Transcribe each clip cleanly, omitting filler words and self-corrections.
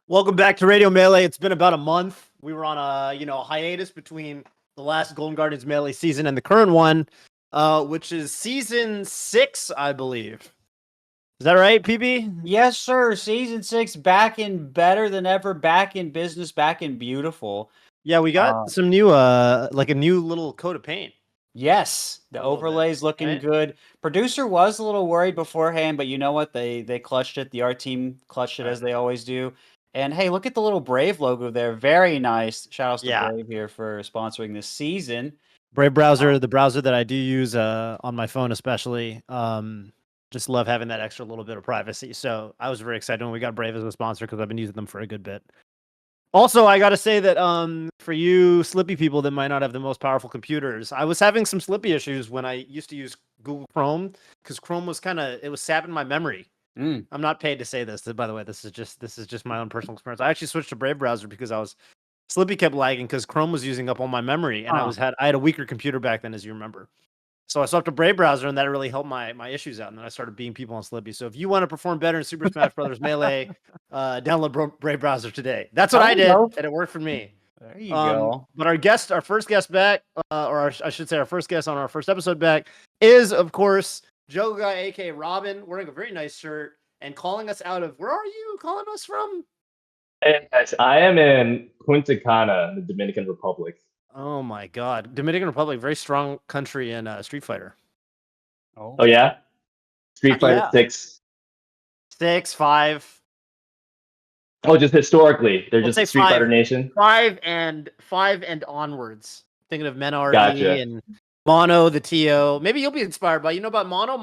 Welcome back to Radio Melee. It's been about a month. We were on a hiatus between the last Golden Guardians Melee season and the current one, which is season 6, I believe. Is that right, PB? Yes, sir. Season 6, back in better than ever, back in business, back in beautiful. Yeah, we got some new, like a new little coat of paint. Yes, the overlay's looking right? good. Producer was a little worried beforehand, but you know what? They clutched it. The art team clutched it as they always do. And hey, look at the little Brave logo there. Very nice. Shout outs to Brave here for sponsoring this season. Brave browser, the browser that I do use on my phone especially. Just love having that extra little bit of privacy. So I was very excited when we got Brave as a sponsor because I've been using them for a good bit. Also, I got to say that for you Slippy people that might not have the most powerful computers, I was having some Slippy issues when I used to use Google Chrome because Chrome was it was sapping my memory. I'm not paid to say this, by the way. This is just my own personal experience. I actually switched to Brave browser because Slippy kept lagging because Chrome was using up all my memory, and I had a weaker computer back then, as you remember. So I swapped to Brave browser, and that really helped my issues out. And then I started beating people on Slippy. So if you want to perform better in Super Smash Brothers Melee, download Brave browser today. That's what I did, and it worked for me. There you go. But our first guest back, I should say our first guest on our first episode back, is of course Juggleguy, aka Robin, wearing a very nice shirt and calling us out of. Where are you calling us from? Hey guys, I am in Punta Cana, the Dominican Republic. Oh my God, Dominican Republic, very strong country in Street Fighter. Oh yeah, Street Fighter 6, 5. Oh, just historically, they're just a Street Fighter nation. 5 and onwards. Thinking of Menardi Gotcha. and Mono, the TO. Maybe you'll be inspired by. You know about Mono?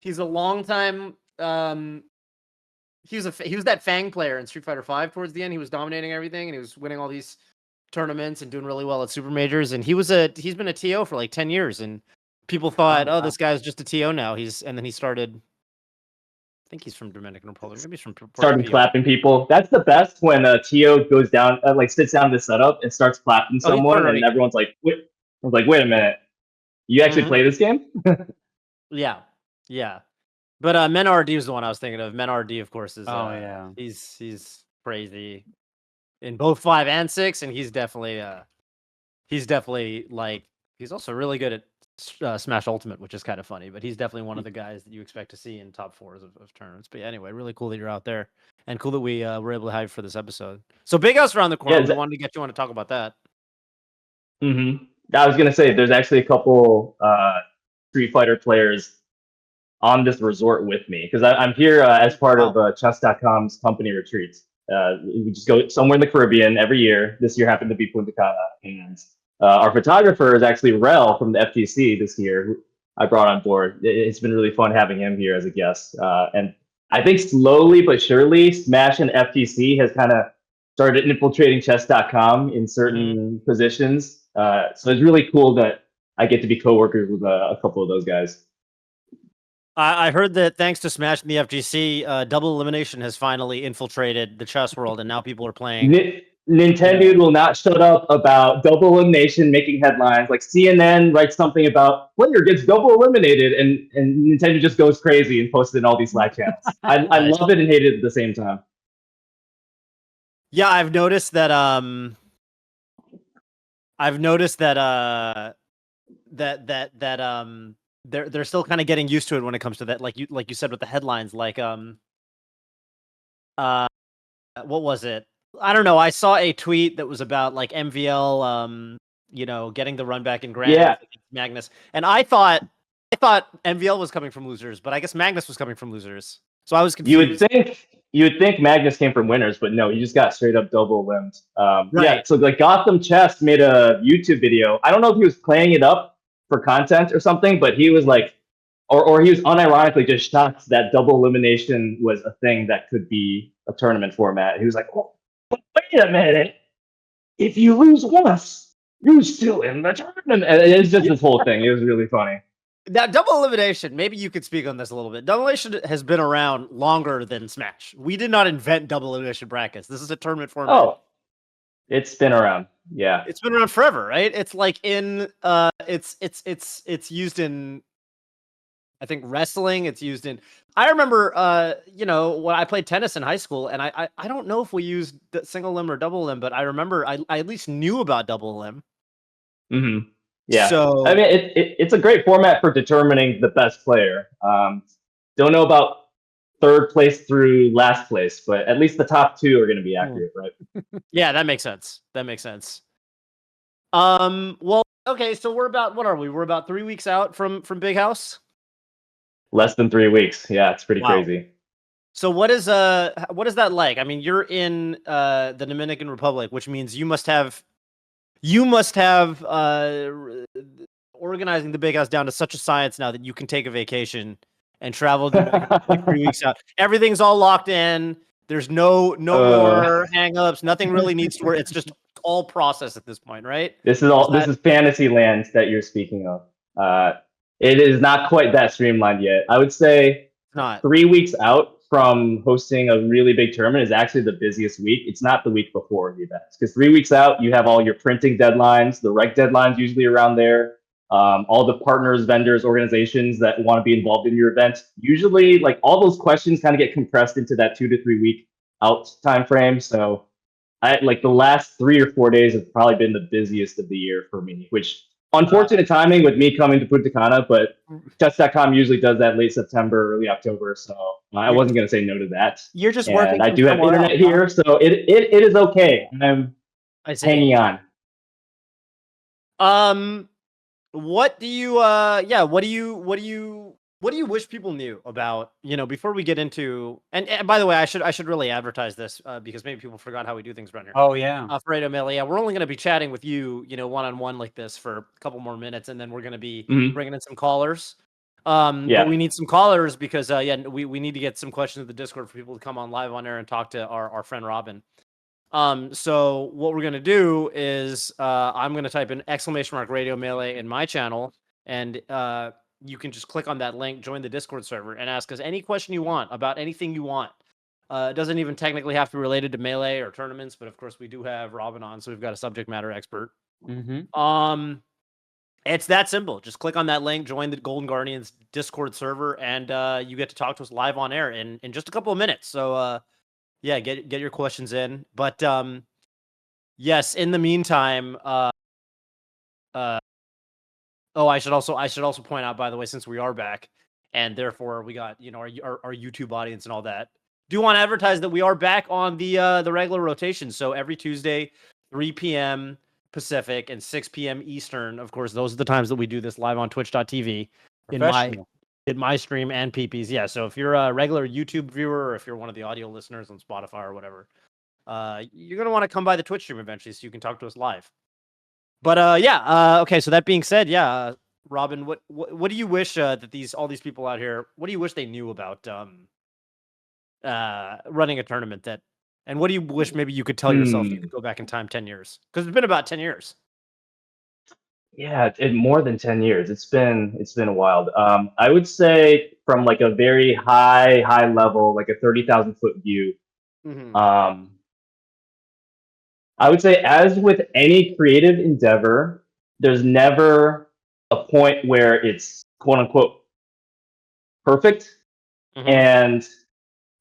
He's a long time. He was that Fang player in Street Fighter 5 towards the end. He was dominating everything and he was winning all these tournaments and doing really well at super majors. And he's been a TO for like 10 years. And people thought, this guy's just a TO now. And then he started. I think he's from Dominican Republic. Maybe he's from started clapping people. That's the best when a TO goes down, sits down to set up and starts clapping someone, and everyone's like, "Wait!" I was like, "Wait a minute, you actually play this game?" Yeah. But Menardi was the one I was thinking of. Menardi, of course, is he's crazy in both 5 and 6, and he's definitely like he's also really good at Smash Ultimate, which is kind of funny, but he's definitely one of the guys that you expect to see in top 4s of tournaments. But anyway, really cool that you're out there, and cool that we were able to have you for this episode. So Big House around the corner. We wanted to get you on to talk about that. I was gonna say there's actually a couple Street Fighter players on this resort with me because I'm here as part of chess.com's company retreats. We just go somewhere in the Caribbean every year. This year happened to be Punta Cana, and our photographer is actually Rel from the FGC this year, who I brought on board. It's been really fun having him here as a guest. And I think slowly but surely, Smash and FGC has kind of started infiltrating chess.com in certain positions. So it's really cool that I get to be coworkers with a couple of those guys. I heard that thanks to Smash and the FGC, Double Elimination has finally infiltrated the chess world, and now people are playing. Nintendo will not shut up about Double Elimination making headlines. Like CNN writes something about player gets double eliminated, and Nintendo just goes crazy and posts it in all these Slack channels. I love it and hate it at the same time. Yeah, I've noticed that. They're still kind of getting used to it when it comes to that. Like you said with the headlines, like what was it? I don't know. I saw a tweet that was about like MVL, getting the run back in Grand Magnus, and I thought MVL was coming from losers, but I guess Magnus was coming from losers. So I was confused. You would think Magnus came from winners, but no, he just got straight up double limbed. Right. Yeah. So like Gotham Chess made a YouTube video. I don't know if he was playing it up for content or something, but he was like, or he was unironically just shocked that double elimination was a thing that could be a tournament format. He was like, "Oh, wait a minute! If you lose once, you're still in the tournament." And it's just this whole thing. It was really funny. Now, double elimination, maybe you could speak on this a little bit. Double elimination has been around longer than Smash. We did not invent double elimination brackets. This is a tournament format. Oh, it's been around. Yeah. It's been around forever, right? It's like in it's used in I think wrestling, it's used in. I remember, when I played tennis in high school, and I don't know if we used single limb or double limb, but I remember I at least knew about double limb. Mm-hmm. Yeah, So I mean, it's a great format for determining the best player. Don't know about third place through last place, but at least the top two are going to be accurate, right? Yeah, that makes sense. That makes sense. Well, okay, so what are we? We're about 3 weeks out from Big House. Less than 3 weeks. Yeah, it's pretty crazy. So what is that like? I mean, you're in the Dominican Republic, which means you must have organizing the Big House down to such a science now that you can take a vacation and travel to like 3 weeks out. Everything's all locked in. There's no more hang-ups. Nothing really needs to work. It's just all processed at this point, right? This is fantasy land that you're speaking of. It is not quite that streamlined yet. I would say not 3 weeks out from hosting a really big tournament is actually the busiest week. It's not the week before the events, because 3 weeks out you have all your printing deadlines, the rec deadlines usually around there. All the partners, vendors, organizations that want to be involved in your event. Usually, like all those questions kind of get compressed into that 2 to 3 week out time frame. So I like the last 3 or 4 days have probably been the busiest of the year for me, which unfortunate timing with me coming to Punta Cana, but chess.com usually does that late September, early October. So I wasn't going to say no to that. You're just and working. I do have internet else, here, so it is okay. I'm hanging on. What do you what do you wish people knew about, before we get into, and by the way, I should really advertise this because maybe people forgot how we do things around here. Oh yeah. Fredo Mele, yeah, we're only going to be chatting with you, one-on-one like this for a couple more minutes, and then we're going to be bringing in some callers. But we need some callers because we need to get some questions in the Discord for people to come on live on air and talk to our friend Robin. So what we're gonna do is I'm gonna type in !Radio Melee in my channel, and you can just click on that link, join the Discord server, and ask us any question you want about anything you want. It doesn't even technically have to be related to Melee or tournaments, but of course we do have Robin on, so we've got a subject matter expert. It's that simple. Just click on that link, join the Golden Guardians Discord server, and you get to talk to us live on air in just a couple of minutes. So yeah, get your questions in. But yes, in the meantime, I should also point out, by the way, since we are back, and therefore we got our YouTube audience and all that. Do want to advertise that we are back on the regular rotation. So every Tuesday, 3 p.m. Pacific and 6 p.m. Eastern. Of course, those are the times that we do this live on Twitch.tv in my stream and PP's. Yeah, so if you're a regular YouTube viewer or if you're one of the audio listeners on Spotify or whatever, you're going to want to come by the Twitch stream eventually so you can talk to us live. But okay, so that being said, Robin, what do you wish that all these people out here, what do you wish they knew about running a tournament and what do you wish maybe you could tell yourself you could go back in time 10 years? Because it's been about 10 years. Yeah, more than 10 years. It's been wild. I would say from like a very high level, like a 30,000 foot view. I would say, as with any creative endeavor, there's never a point where it's quote unquote perfect. And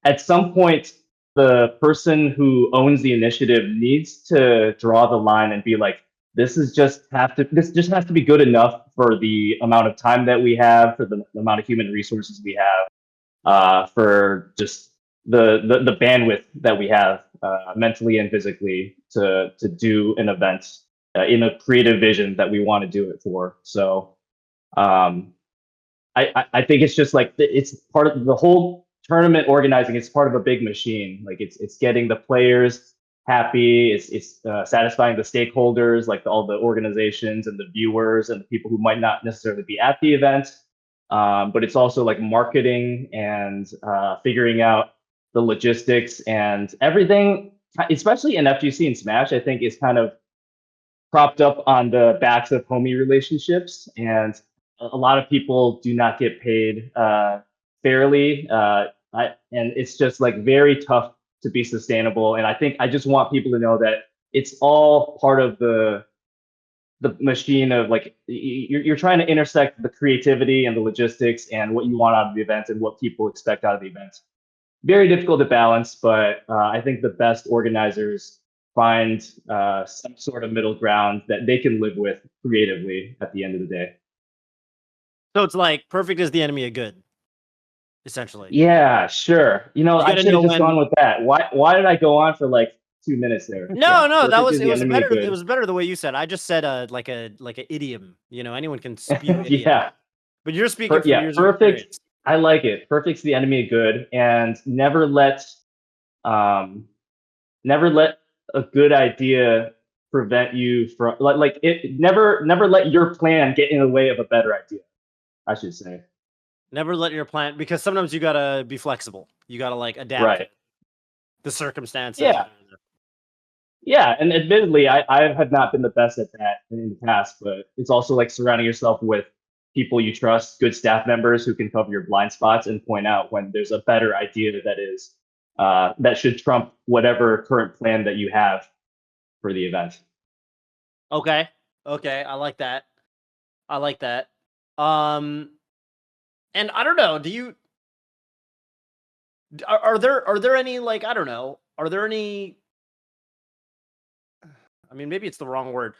at some point, the person who owns the initiative needs to draw the line and be like, this just has to be good enough for the amount of time that we have, for the amount of human resources we have, for just the bandwidth that we have mentally and physically to do an event in a creative vision that we want to do it for. So I think it's just like it's part of the whole tournament organizing. It's part of a big machine. Like it's getting the players happy. It's satisfying the stakeholders, like all the organizations and the viewers and the people who might not necessarily be at the event. But it's also like marketing and figuring out the logistics and everything, especially in FGC and Smash. I think is kind of propped up on the backs of homie relationships, and a lot of people do not get paid fairly, and it's just like very tough to be sustainable. And I think I just want people to know that it's all part of the the machine of like you're trying to intersect the creativity and the logistics and what you want out of the event and what people expect out of the event. Very difficult to balance, but I think the best organizers find some sort of middle ground that they can live with creatively at the end of the day. So it's like perfect is the enemy of good, essentially. Yeah, sure. You know, I should have just gone with that. Why did I go on for like 2 minutes there? No, no, that was it was better. It was better the way you said. I just said like a idiom. You know, anyone can spew idiom. Yeah. But you're speaking from years of perfect. experience. I like it. Perfect's the enemy of good, and never let a good idea prevent you from like it. Never let your plan get in the way of a better idea, I should say. Never let your plan, because sometimes you gotta be flexible. You gotta like adapt to the circumstances. Yeah, and admittedly, I have not been the best at that in the past, but it's also like surrounding yourself with people you trust, good staff members who can cover your blind spots and point out when there's a better idea that is that should trump whatever current plan that you have for the event. Okay, I like that. And I don't know. Are there any, like, I don't know? Are there any? I mean, maybe it's the wrong word.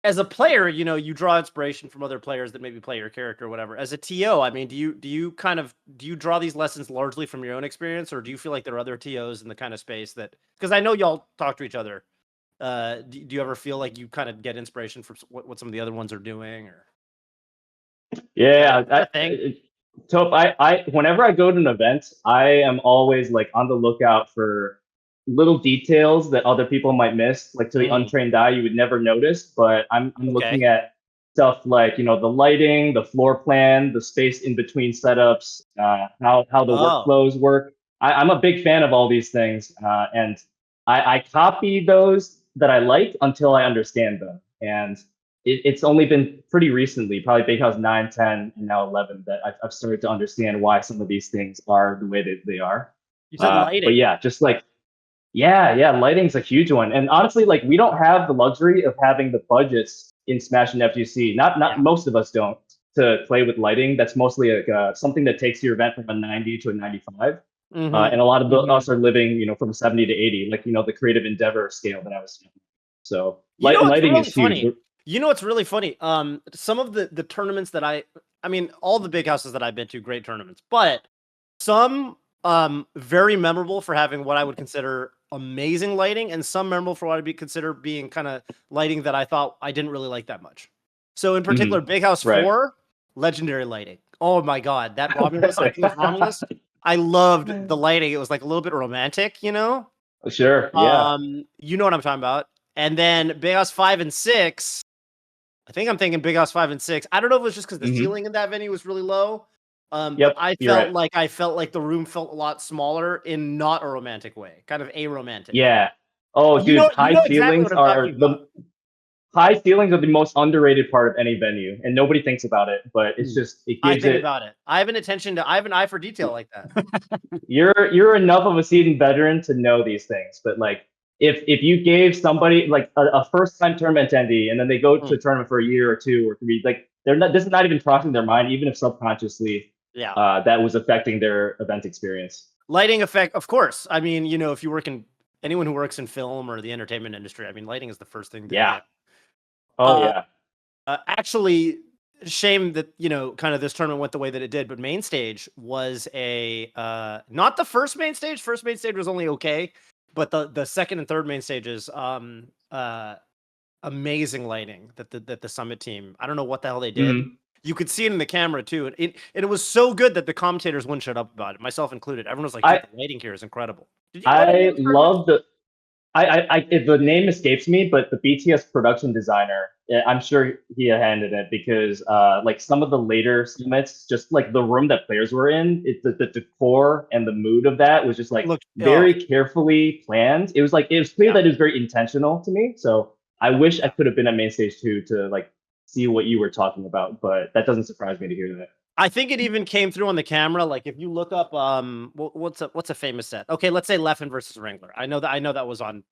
As a player, you know, you draw inspiration from other players that maybe play your character or whatever. As a TO, I mean, do you draw these lessons largely from your own experience, or do you feel like there are other TOs in the kind of space that? Because I know y'all talk to each other. Do you ever feel like you kind of get inspiration from what some of the other ones are doing, or? Yeah, Toph, I whenever I go to an event, I am always like on the lookout for little details that other people might miss. Like to the untrained eye, you would never notice, but I'm looking at stuff like, you know, the lighting, the floor plan, the space in between setups, how the workflows work. I'm a big fan of all these things, and I copy those that I like until I understand them. And it's only been pretty recently, probably Big House 9, 10, and now 11, that I've started to understand why some of these things are the way that they are. You said lighting. But yeah, just like, yeah, lighting's a huge one. And honestly, like, we don't have the luxury of having the budgets in Smash and FGC. Not most of us don't, to play with lighting. That's mostly like something that takes your event from a 90 to a 95. And a lot of us are living, you know, from 70 to 80, like, you know, the creative endeavor scale that I was saying. So lighting is huge. You know what's really funny? Some of the tournaments that I mean, all the big houses that I've been to, great tournaments, but some very memorable for having what I would consider amazing lighting, and some memorable for what I'd consider being kind of lighting that I thought I didn't really like that much. So in particular, Big House 4, legendary lighting. Oh my god, that Romulus, Romulus, I loved the lighting. It was like a little bit romantic, you know? Sure, yeah. You know what I'm talking about. And then Big House 5 and 6. I think I'm thinking Big House 5 and 6. I don't know if it was just because the ceiling in that venue was really low. But I felt like the room felt a lot smaller in not a romantic way, kind of aromantic. Yeah. Oh, dude, high ceilings are the most underrated part of any venue, and nobody thinks about it. But it's just I think about it. I have an eye for detail like that. You're enough of a seasoned veteran to know these things, but like, if you gave somebody like a first time tournament attendee and then they go to a tournament for a year or 2 or 3, like this is not even crossing their mind, even if subconsciously that was affecting their event experience. Lighting effect, of course. I mean, you know, if you work in anyone who works in film or the entertainment industry, I mean, lighting is the first thing. Actually, shame that, you know, kind of this tournament went the way that it did, but main stage was not the first main stage. First main stage was only okay. But the second and third main stages, amazing lighting that the Summit team. I don't know what the hell they did. You could see it in the camera too, and it was so good that the commentators wouldn't shut up about it, myself included. Everyone was like, "The lighting here is incredible." I love the. The name escapes me, but the BTS production designer, I'm sure he handled it, because like some of the later summits, just like the room that players were in, the decor and the mood of that was just like very carefully planned. It was clear that it was very intentional to me. So I wish I could have been at main stage 2 to like see what you were talking about, but that doesn't surprise me to hear that. I think it even came through on the camera. Like if you look up, what's a famous set? Okay, let's say Leffen versus Wrangler. I know that was on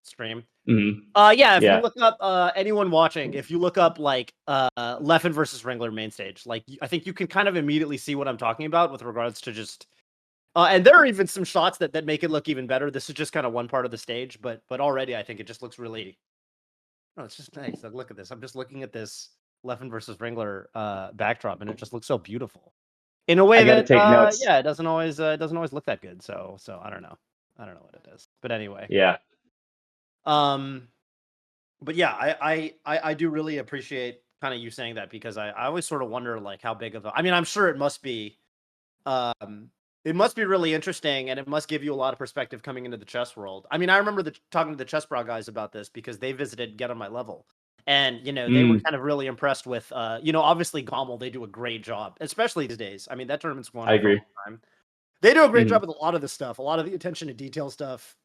stream. Mhm. Yeah, if Yeah. you look up anyone watching, if you look up like Leffen versus Ringler main stage, like I think you can kind of immediately see what I'm talking about with regards to just and there are even some shots that make it look even better. This is just kind of one part of the stage, but already I think it just looks really it's just nice. Like, look at this. I'm just looking at this Leffen versus Ringler backdrop, and it just looks so beautiful. In a way I gotta that take notes. yeah, it doesn't always look that good. So I don't know. I don't know what it is. But anyway. Yeah. But yeah, I do really appreciate kind of you saying that, because I always sort of wonder like how big of a, I mean, I'm sure it must be really interesting, and it must give you a lot of perspective coming into the chess world. I mean, I remember talking to the Chess Bra guys about this, because they visited Get on My Level, and they were kind of really impressed with obviously Gommel, they do a great job, especially these days. I mean, that tournament's going on for a long time. They do a great job with a lot of the stuff, a lot of the attention to detail stuff.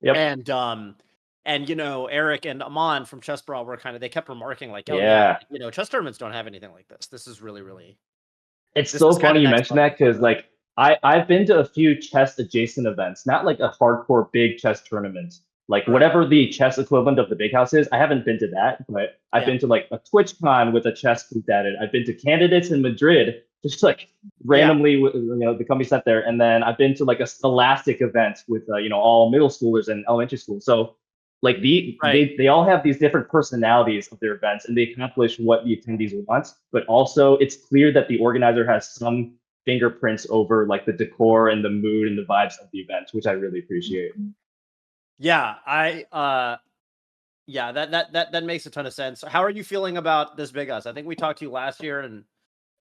Yep. And Eric and Amon from Chess Brawl were they kept remarking like, oh Yeah. chess tournaments don't have anything like this. This is really, really. It's so funny you mentioned that, because like I've been to a few chess adjacent events, not like a hardcore big chess tournament, like whatever the chess equivalent of the big house is. I haven't been to that, but I've been to like a TwitchCon with a chess booth at it. I've been to candidates in Madrid, just like randomly, the company set there, and then I've been to like a Scholastic event with all middle schoolers and elementary school. So like they all have these different personalities of their events, and they accomplish what the attendees want. But also, it's clear that the organizer has some fingerprints over like the decor and the mood and the vibes of the event, which I really appreciate. Yeah, that makes a ton of sense. How are you feeling about this big house? I think we talked to you last year, and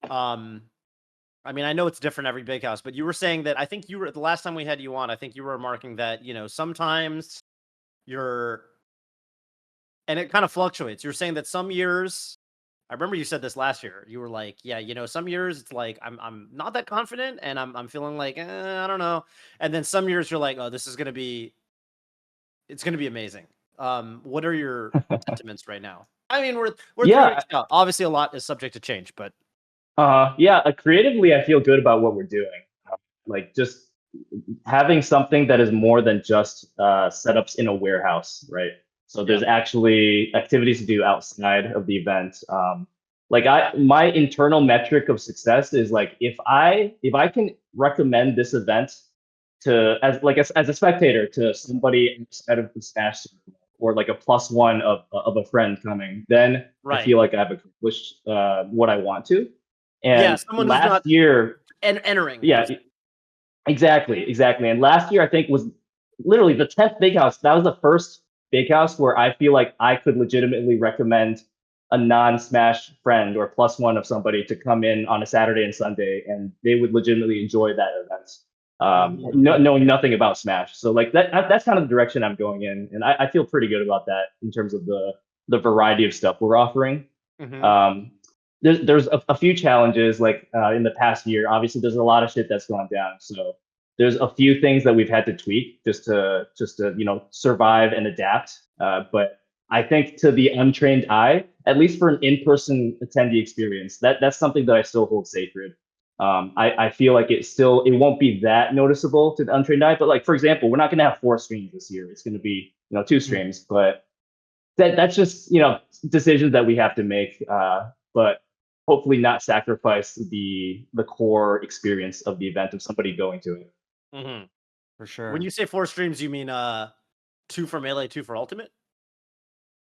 I mean, I know it's different every big house, but you were saying that, I think you were, the last time we had you on, I think you were remarking that sometimes and it kind of fluctuates. You're saying that some years, I remember you said this last year, you were like, yeah, some years it's like I'm not that confident, and I'm feeling like I don't know, and then some years you're like, oh, it's gonna be amazing. What are your sentiments right now? I mean, we're 3 weeks out. Obviously a lot is subject to change, but creatively I feel good about what we're doing. Like just having something that is more than just setups in a warehouse, right? So there's actually activities to do outside of the event. My internal metric of success is like, if I can recommend this event as a spectator to somebody outside of the Smash circle, or like a +1 of a friend coming, then I feel like I've accomplished what I want to. And someone last year, entering. Yeah, exactly. And last year I think was literally the 10th big house. That was the first big house where I feel like I could legitimately recommend a non-Smash friend or +1 of somebody to come in on a Saturday and Sunday, and they would legitimately enjoy that event, knowing nothing about Smash. So like that's kind of the direction I'm going in, and I feel pretty good about that in terms of the variety of stuff we're offering. There's a few challenges, like in the past year. Obviously, there's a lot of shit that's gone down. So there's a few things that we've had to tweak just to survive and adapt. But I think to the untrained eye, at least for an in-person attendee experience, that's something that I still hold sacred. I feel like it won't be that noticeable to the untrained eye. But like, for example, we're not going to have 4 streams this year. It's going to be 2 streams. But that's just decisions that we have to make. But hopefully not sacrifice the core experience of the event of somebody going to it. For sure. When you say 4 streams, you mean 2 for Melee, 2 for Ultimate?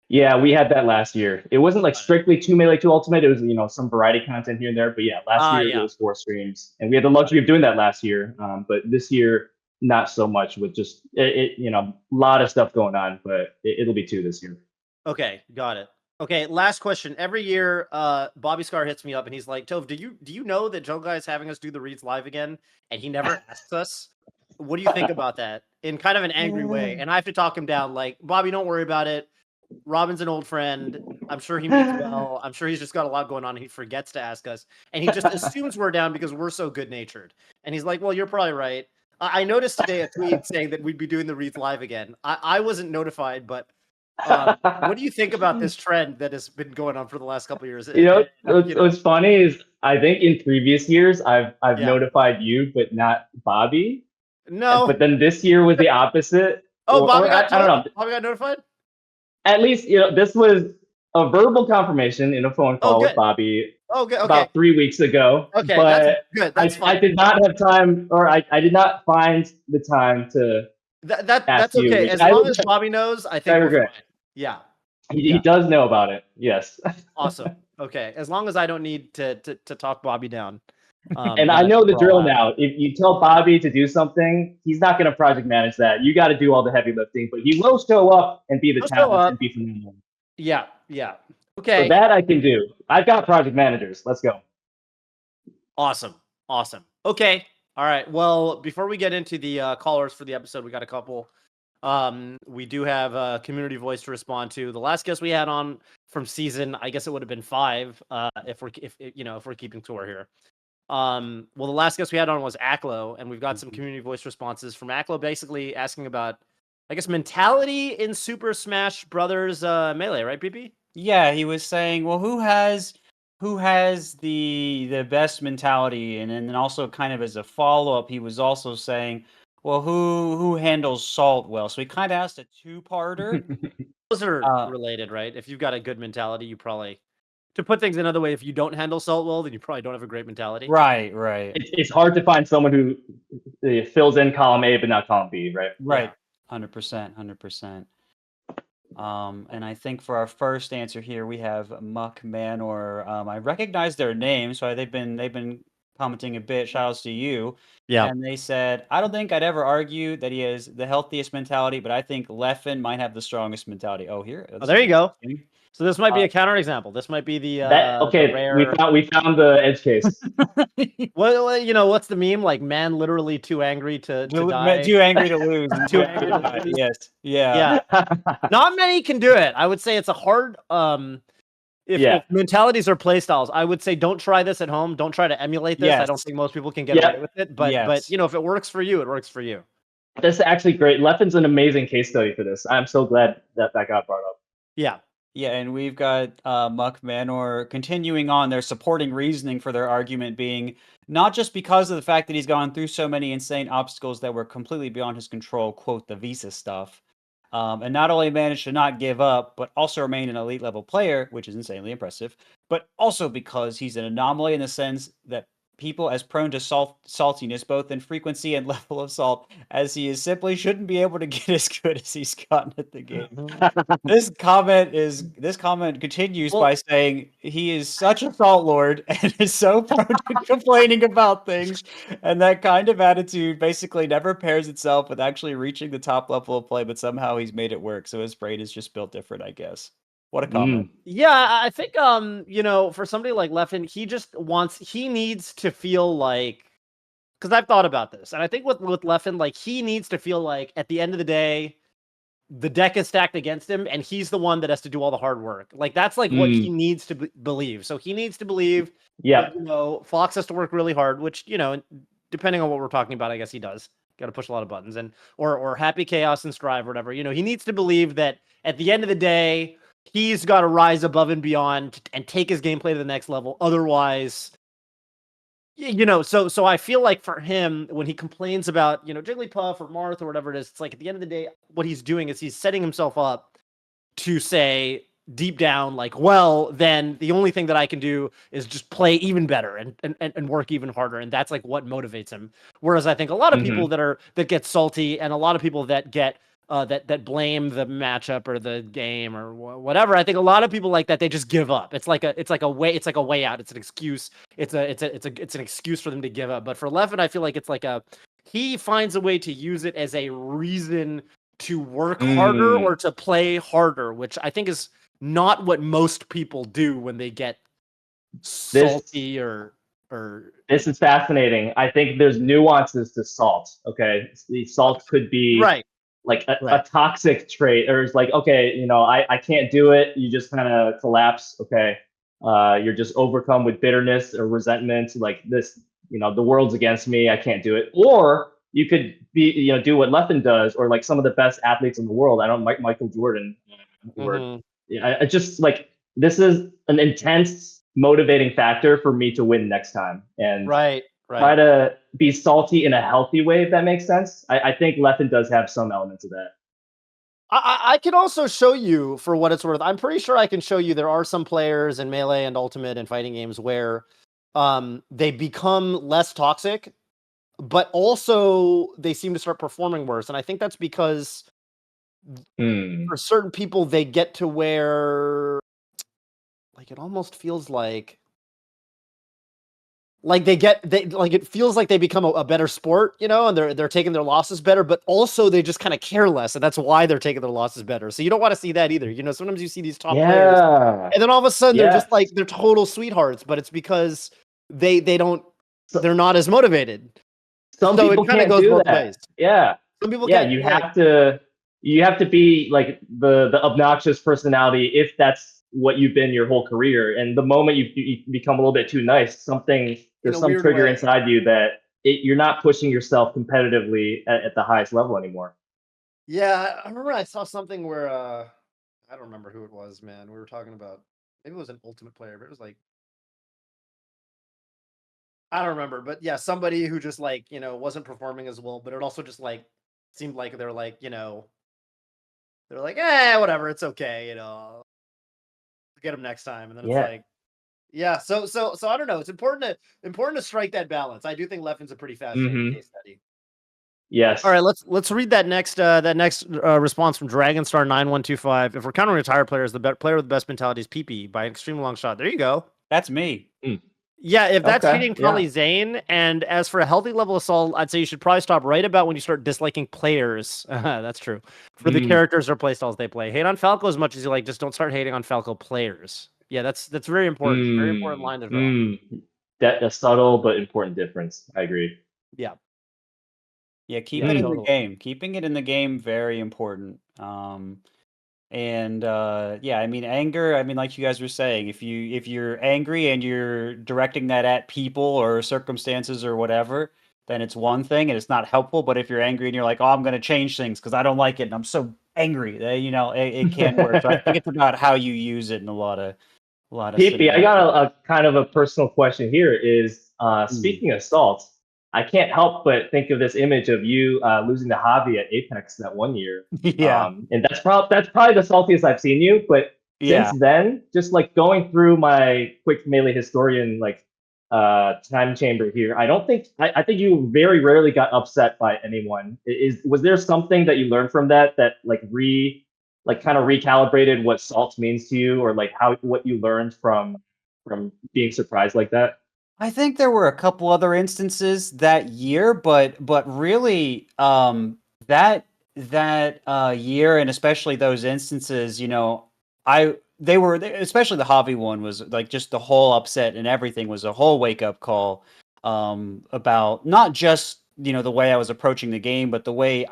Yeah, we had that last year. It wasn't like strictly 2 Melee, 2 Ultimate. It was some variety content here and there. But yeah, last year it was 4 streams, and we had the luxury of doing that last year. But this year, not so much, with just a lot of stuff going on. But it'll be 2 this year. Okay, got it. Okay, last question. Every year, Bobby Scar hits me up and he's like, Toph, do you know that Juggleguy is having us do the reads live again? And he never asks us. What do you think about that? In kind of an angry way. And I have to talk him down, like, Bobby, don't worry about it. Robin's an old friend. I'm sure he means well. I'm sure he's just got a lot going on and he forgets to ask us. And he just assumes we're down because we're so good-natured. And he's like, well, you're probably right. I noticed today a tweet saying that we'd be doing the reads live again. I wasn't notified, but what do you think about this trend that has been going on for the last couple of years? What's funny is I think in previous years I've notified you, but not Bobby. No. But then this year was the opposite. Oh, Bobby got I don't know. Bobby got notified? At least, this was a verbal confirmation in a phone call with Bobby about 3 weeks ago. Okay, but that's good. That's I fine. did not have time, or I did not find the time to That's you, okay. which As I long as Bobby knows, I think we're fine. Yeah. He does know about it. Yes. Awesome. Okay. As long as I don't need to talk Bobby down. And I know the drill now. If you tell Bobby to do something, he's not going to project manage that. You got to do all the heavy lifting, but he will show up and be the talent and be phenomenal. Yeah. Okay. So that I can do. I've got project managers. Let's go. Awesome. Okay. All right. Well, before we get into the callers for the episode, we got a couple. We do have a community voice to respond to. The last guest we had on from season, I guess it would have been 5, if we're keeping tour here. Well, the last guest we had on was Aklo, and we've got some community voice responses from Aklo, basically asking about, I guess, mentality in Super Smash Brothers Melee, right, PP? Yeah, he was saying, well, who has the best mentality, and then also kind of as a follow up, he was also saying, well, who handles salt well? So he kind of asked a two-parter. Those are related, right? If you've got a good mentality, you probably, to put things another way, if you don't handle salt well, then you probably don't have a great mentality. Right. It's hard to find someone who fills in column A but not column B, right? Right. 100%. And I think for our first answer here, we have Muck Manor. I recognize their name, so they've been commenting a bit. Shout outs to you. Yeah. And they said, I don't think I'd ever argue that he has the healthiest mentality, but I think Leffen might have the strongest mentality. Oh, here. There you go. So this might be a counterexample. This might be the rare... we found the edge case. Well, what's the meme? Like, man, literally too angry to die. Too angry to lose. Too angry to die. Yes. Yeah. Not many can do it. I would say it's a hard. If mentalities are play styles, I would say don't try this at home. Don't try to emulate this. Yes. I don't think most people can get away with it. But if it works for you, it works for you. That's actually great. Leffen's an amazing case study for this. I'm so glad that got brought up. Yeah, and we've got Muck Manor continuing on their supporting reasoning for their argument being not just because of the fact that he's gone through so many insane obstacles that were completely beyond his control, quote, the visa stuff, and not only managed to not give up, but also remain an elite level player, which is insanely impressive, but also because he's an anomaly in the sense that people as prone to saltiness, both in frequency and level of salt, as he is simply shouldn't be able to get as good as he's gotten at the game. This comment continues by saying he is such a salt lord and is so prone to complaining about things, and that kind of attitude basically never pairs itself with actually reaching the top level of play, but somehow he's made it work. So his brain is just built different, I guess. What a comment. Yeah, I think for somebody like Leffen, he needs to feel like, because I've thought about this, and I think with Leffen, like, he needs to feel like at the end of the day, the deck is stacked against him, and he's the one that has to do all the hard work. Like, that's like what he needs to believe. So he needs to believe that, Fox has to work really hard, which, depending on what we're talking about, I guess he does. Got to push a lot of buttons, and or Happy Chaos and Strive or whatever. He needs to believe that at the end of the day, he's got to rise above and beyond and take his gameplay to the next level. Otherwise, so I feel like for him, when he complains about, Jigglypuff or Marth or whatever it is, it's like at the end of the day, what he's doing is he's setting himself up to say deep down, like, well, then the only thing that I can do is just play even better and work even harder. And that's like what motivates him. Whereas I think a lot of people that get salty, and a lot of people that get that blame the matchup or the game or whatever. I think a lot of people like that, they just give up. It's like a way out. It's an excuse. It's an excuse for them to give up. But for Leffen, I feel like it's like he finds a way to use it as a reason to work harder or to play harder, which I think is not what most people do when they get salty or. This is fascinating. I think there's nuances to salt. Okay, the salt could be like a toxic trait, or it's like, okay, I can't do it. You just kind of collapse. Okay, you're just overcome with bitterness or resentment. Like this, the world's against me. I can't do it. Or you could be, do what Leffen does, or like some of the best athletes in the world. I don't like Michael Jordan. I just like, this is an intense motivating factor for me to win next time, and try to be salty in a healthy way, if that makes sense. I think Leffen does have some elements of that. I can also show you, for what it's worth. I'm pretty sure I can show you there are some players in Melee and Ultimate and fighting games where they become less toxic, but also they seem to start performing worse. And I think that's because for certain people, they get to where, like, it almost feels like it feels like they become a better sport, and they're taking their losses better, but also they just kind of care less, and that's why they're taking their losses better. So you don't want to see that either. Sometimes you see these top players, and then all of a sudden they're just like, they're total sweethearts, but it's because they're not as motivated. Some people can't do that. Ways. Yeah. Some people can't. You have to be like the obnoxious personality if that's what you've been your whole career. And the moment you become a little bit too nice, there's some trigger inside you that you're not pushing yourself competitively at the highest level anymore. Yeah, I remember I saw something where I don't remember who it was, man. We were talking about, maybe it was an Ultimate player, but it was like, I don't remember, but yeah, somebody who just like, wasn't performing as well, but it also just like seemed like they're like, they're like, whatever, it's okay, get them next time. And then it's like, yeah, so I don't know. It's important to strike that balance. I do think Leffen's a pretty fascinating case study. Yes. All right, let's read that next response from Dragonstar9125. If we're counting retired players, the player with the best mentality is PP by an extremely long shot. There you go. That's me. Yeah, if that's cheating, probably Zane. And as for a healthy level assault, I'd say you should probably stop right about when you start disliking players. That's true. For the characters or playstyles they play. Hate on Falco as much as you like, just don't start hating on Falco players. Yeah, that's very important. Very important line to draw. That a subtle but important difference. I agree. Yeah. Yeah, keep it in the game. Keeping it in the game, very important. And I mean, anger, I mean, like you guys were saying, if you're angry and you're directing that at people or circumstances or whatever, then it's one thing and it's not helpful. But if you're angry and you're like, oh, I'm going to change things because I don't like it and I'm so angry, it can work. So I think it's about how you use it in a lot of PP, I got a kind of a personal question here is, speaking of salt, I can't help but think of this image of you losing to Javi at Apex that one year. Yeah. And that's probably the saltiest I've seen you. But since then, just like going through my quick Melee historian time chamber here, I think you very rarely got upset by anyone. Was there something that you learned from that kind of recalibrated what salt means to you, or like what you learned from being surprised like that? I think there were a couple other instances that year, but really that year, and especially those instances, especially the Javi one was like just the whole upset and everything was a whole wake up call about not just the way I was approaching the game, but the way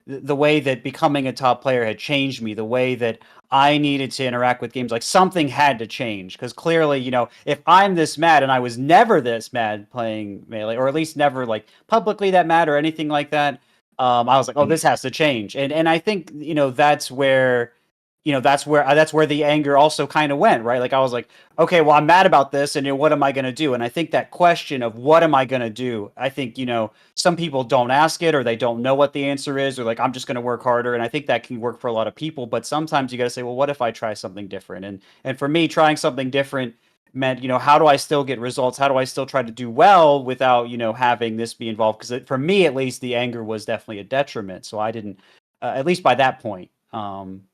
that becoming a top player had changed me, the way that I needed to interact with games. Like something had to change because clearly, if I'm this mad, and I was never this mad playing Melee, or at least never like publicly that mad or anything like that, I was like, oh, this has to change. And I think that's where the anger also kind of went, right? Like I was like, okay, well, I'm mad about this, and what am I going to do? And I think that question of what am I going to do, I think some people don't ask it, or they don't know what the answer is, or like I'm just going to work harder. And I think that can work for a lot of people, but sometimes you got to say, well, what if I try something different? And for me, trying something different meant, how do I still get results? How do I still try to do well without having this be involved? Because for me, at least, the anger was definitely a detriment. So I didn't, at least by that point.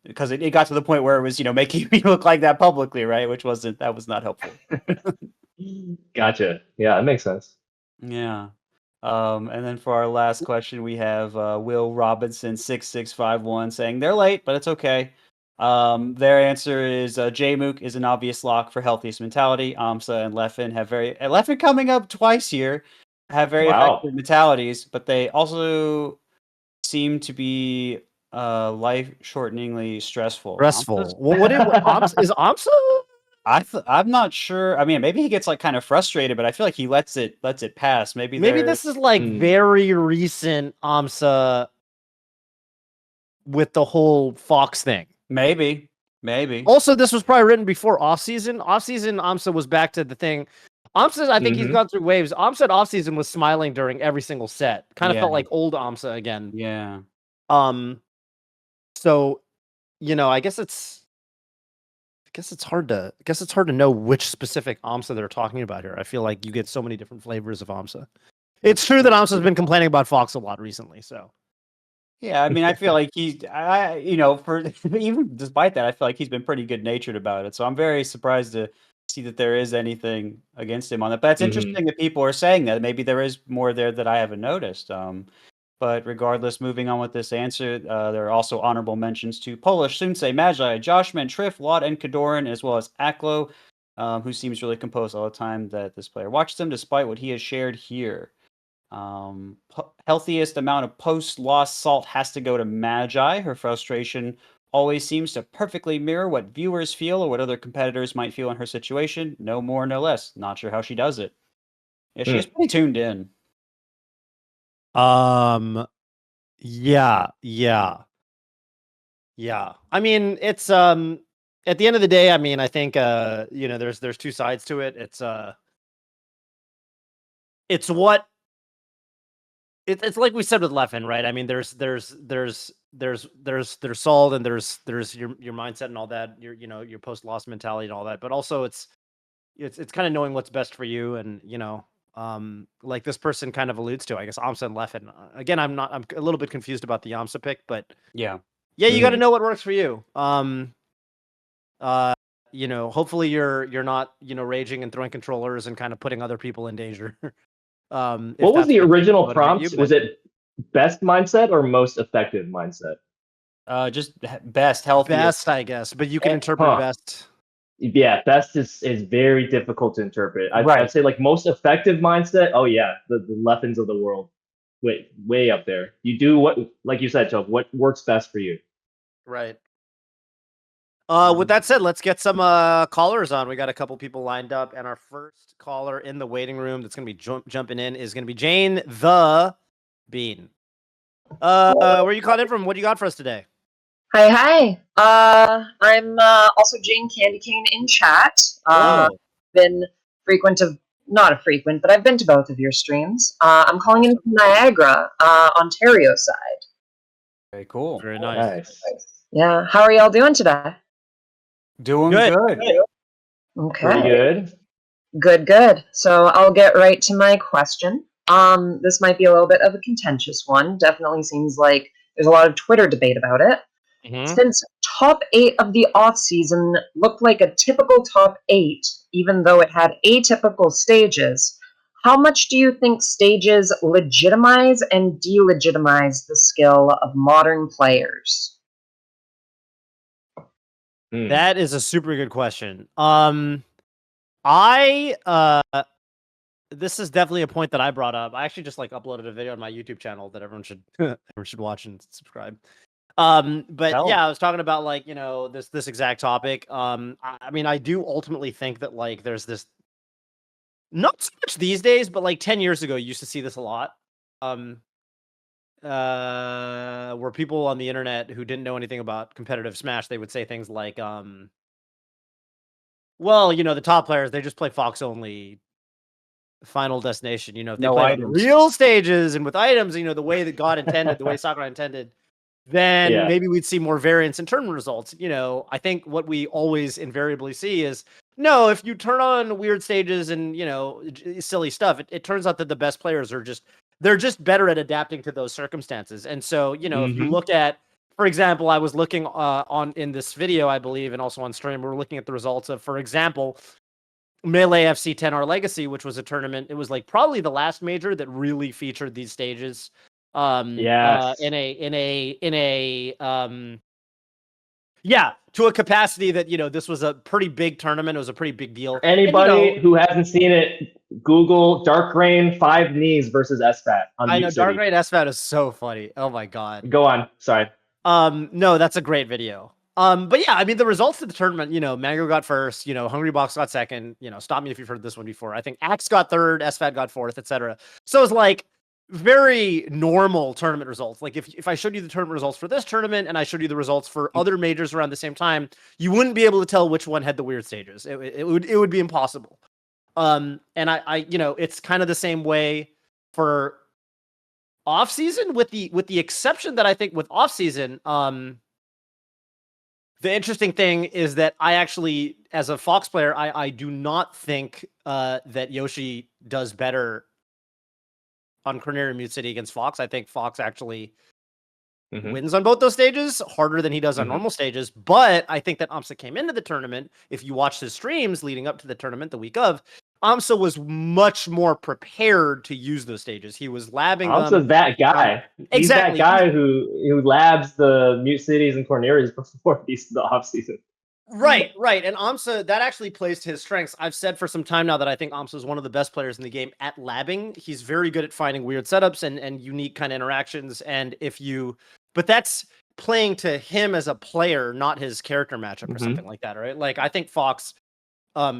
Because it got to the point where it was, making me look like that publicly, right? That was not helpful. Gotcha. Yeah, that makes sense. Yeah. And then for our last question, we have Will Robinson 6651 saying they're late, but it's okay. Their answer is J-Mook is an obvious lock for healthiest mentality. Amsa and Leffen coming up twice here, have very effective mentalities, but they also seem to be life-shorteningly stressful. What is Amsa? I'm not sure. I mean, maybe he gets like kind of frustrated, but I feel like he lets it pass. Maybe this is like very recent Amsa with the whole Fox thing. Maybe. Also, this was probably written before offseason. Offseason, Amsa was back to the thing. Amsa, I think he's gone through waves. Amsa at offseason was smiling during every single set. Kind of felt like old Amsa again. Yeah. So So, I guess it's hard to know which specific AMSA they're talking about here. I feel like you get so many different flavors of AMSA. It's true that AMSA's been complaining about Fox a lot recently, so. Yeah, I mean, I feel like for even despite that, I feel like he's been pretty good natured about it. So I'm very surprised to see that there is anything against him on that. But it's interesting that people are saying that. Maybe there is more there that I haven't noticed. But regardless, moving on with this answer, there are also honorable mentions to Polish, Sunsei, Magi, Joshman, Triff, Lot, and Kadoran, as well as Aklo, who seems really composed all the time that this player watches him, despite what he has shared here. Healthiest amount of post-loss salt has to go to Magi. Her frustration always seems to perfectly mirror what viewers feel or what other competitors might feel in her situation. No more, no less. Not sure how she does it. Yeah, she's pretty tuned in. Yeah. I mean, it's at the end of the day, I mean, I think there's two sides to it. It's what it's like we said with Leffen, right? I mean, there's salt and there's your mindset and all that, your post-loss mentality and all that, but also it's kind of knowing what's best for you, and like this person kind of alludes to, I guess, AMSA and Leffen. Again, I'm a little bit confused about the AMSA pick, but yeah, you got to know what works for you. Hopefully you're not raging and throwing controllers and kind of putting other people in danger. What was the original prompt? Was it best mindset or most effective mindset? Just best, healthiest. Best, I guess, but you can interpret best. Yeah, best is very difficult to interpret. I'd say like most effective mindset. Oh yeah, the Leffens of the world, way up there. You do what, like you said, Toph, what works best for you. Right. With that said, let's get some callers on. We got a couple people lined up, and our first caller in the waiting room that's going to be jumping in is going to be Jane the Bean. Where are you calling in from? What do you got for us today? Hi. I'm also Jane Candy Cane in chat. Been not a frequent, but I've been to both of your streams. I'm calling in from Niagara, Ontario side. Very cool. Very nice. Yeah. How are y'all doing today? Doing good. Okay. Pretty good. Good. So I'll get right to my question. This might be a little bit of a contentious one. Definitely seems like there's a lot of Twitter debate about it. Mm-hmm. Since top 8 of the off-season looked like a typical top 8, even though it had atypical stages, how much do you think stages legitimize and delegitimize the skill of modern players? That is a super good question. This is definitely a point that I brought up. I actually just uploaded a video on my YouTube channel that everyone should watch and subscribe. But yeah, I was talking about this exact topic. I mean, I do ultimately think that there's this, not so much these days, but 10 years ago, you used to see this a lot. Where people on the internet who didn't know anything about competitive Smash, they would say things like, well, the top players, they just play Fox only Final Destination. If they play on real stages and with items, the way that God intended, the way Sakurai intended, then maybe we'd see more variance in tournament results. I think what we always invariably see is, no, if you turn on weird stages and, silly stuff, it turns out that the best players are they're just better at adapting to those circumstances. And so, if you look at, for example, I was looking in this video, I believe, and also on stream, we're looking at the results of, for example, Melee FC 10R Legacy, which was a tournament. It was probably the last major that really featured these stages. To a capacity that this was a pretty big tournament. It was a pretty big deal. For anybody who hasn't seen it, Google Dark Rain 5 knees versus SFAT on I know Dark Rain SFAT is so funny. Oh my god. Go on. Sorry. No, that's a great video. But yeah, I mean the results of the tournament, Mango got first, Hungry Box got second, stop me if you've heard this one before. I think Axe got third, SFAT got fourth, etc. So it's very normal tournament results. If I showed you the tournament results for this tournament and I showed you the results for other majors around the same time, you wouldn't be able to tell which one had the weird stages. It would be impossible. And I it's kind of the same way for off season, with the exception that I think with off season, The interesting thing is that I actually, as a Fox player, I do not think that Yoshi does better on Corneria Mute City against Fox. I think Fox actually wins on both those stages harder than he does on normal stages. But I think that Amsa came into the tournament. If you watch his streams leading up to the tournament the week of, Amsa was much more prepared to use those stages. He was labbing them. Amsa's that guy. He's that guy who labs the Mute Cities and Cornerias before the offseason. Right. And Amsa, that actually plays to his strengths. I've said for some time now that I think Amsa is one of the best players in the game at labbing. He's very good at finding weird setups and unique kind of interactions. But that's playing to him as a player, not his character matchup or something like that, right? Like, I think Fox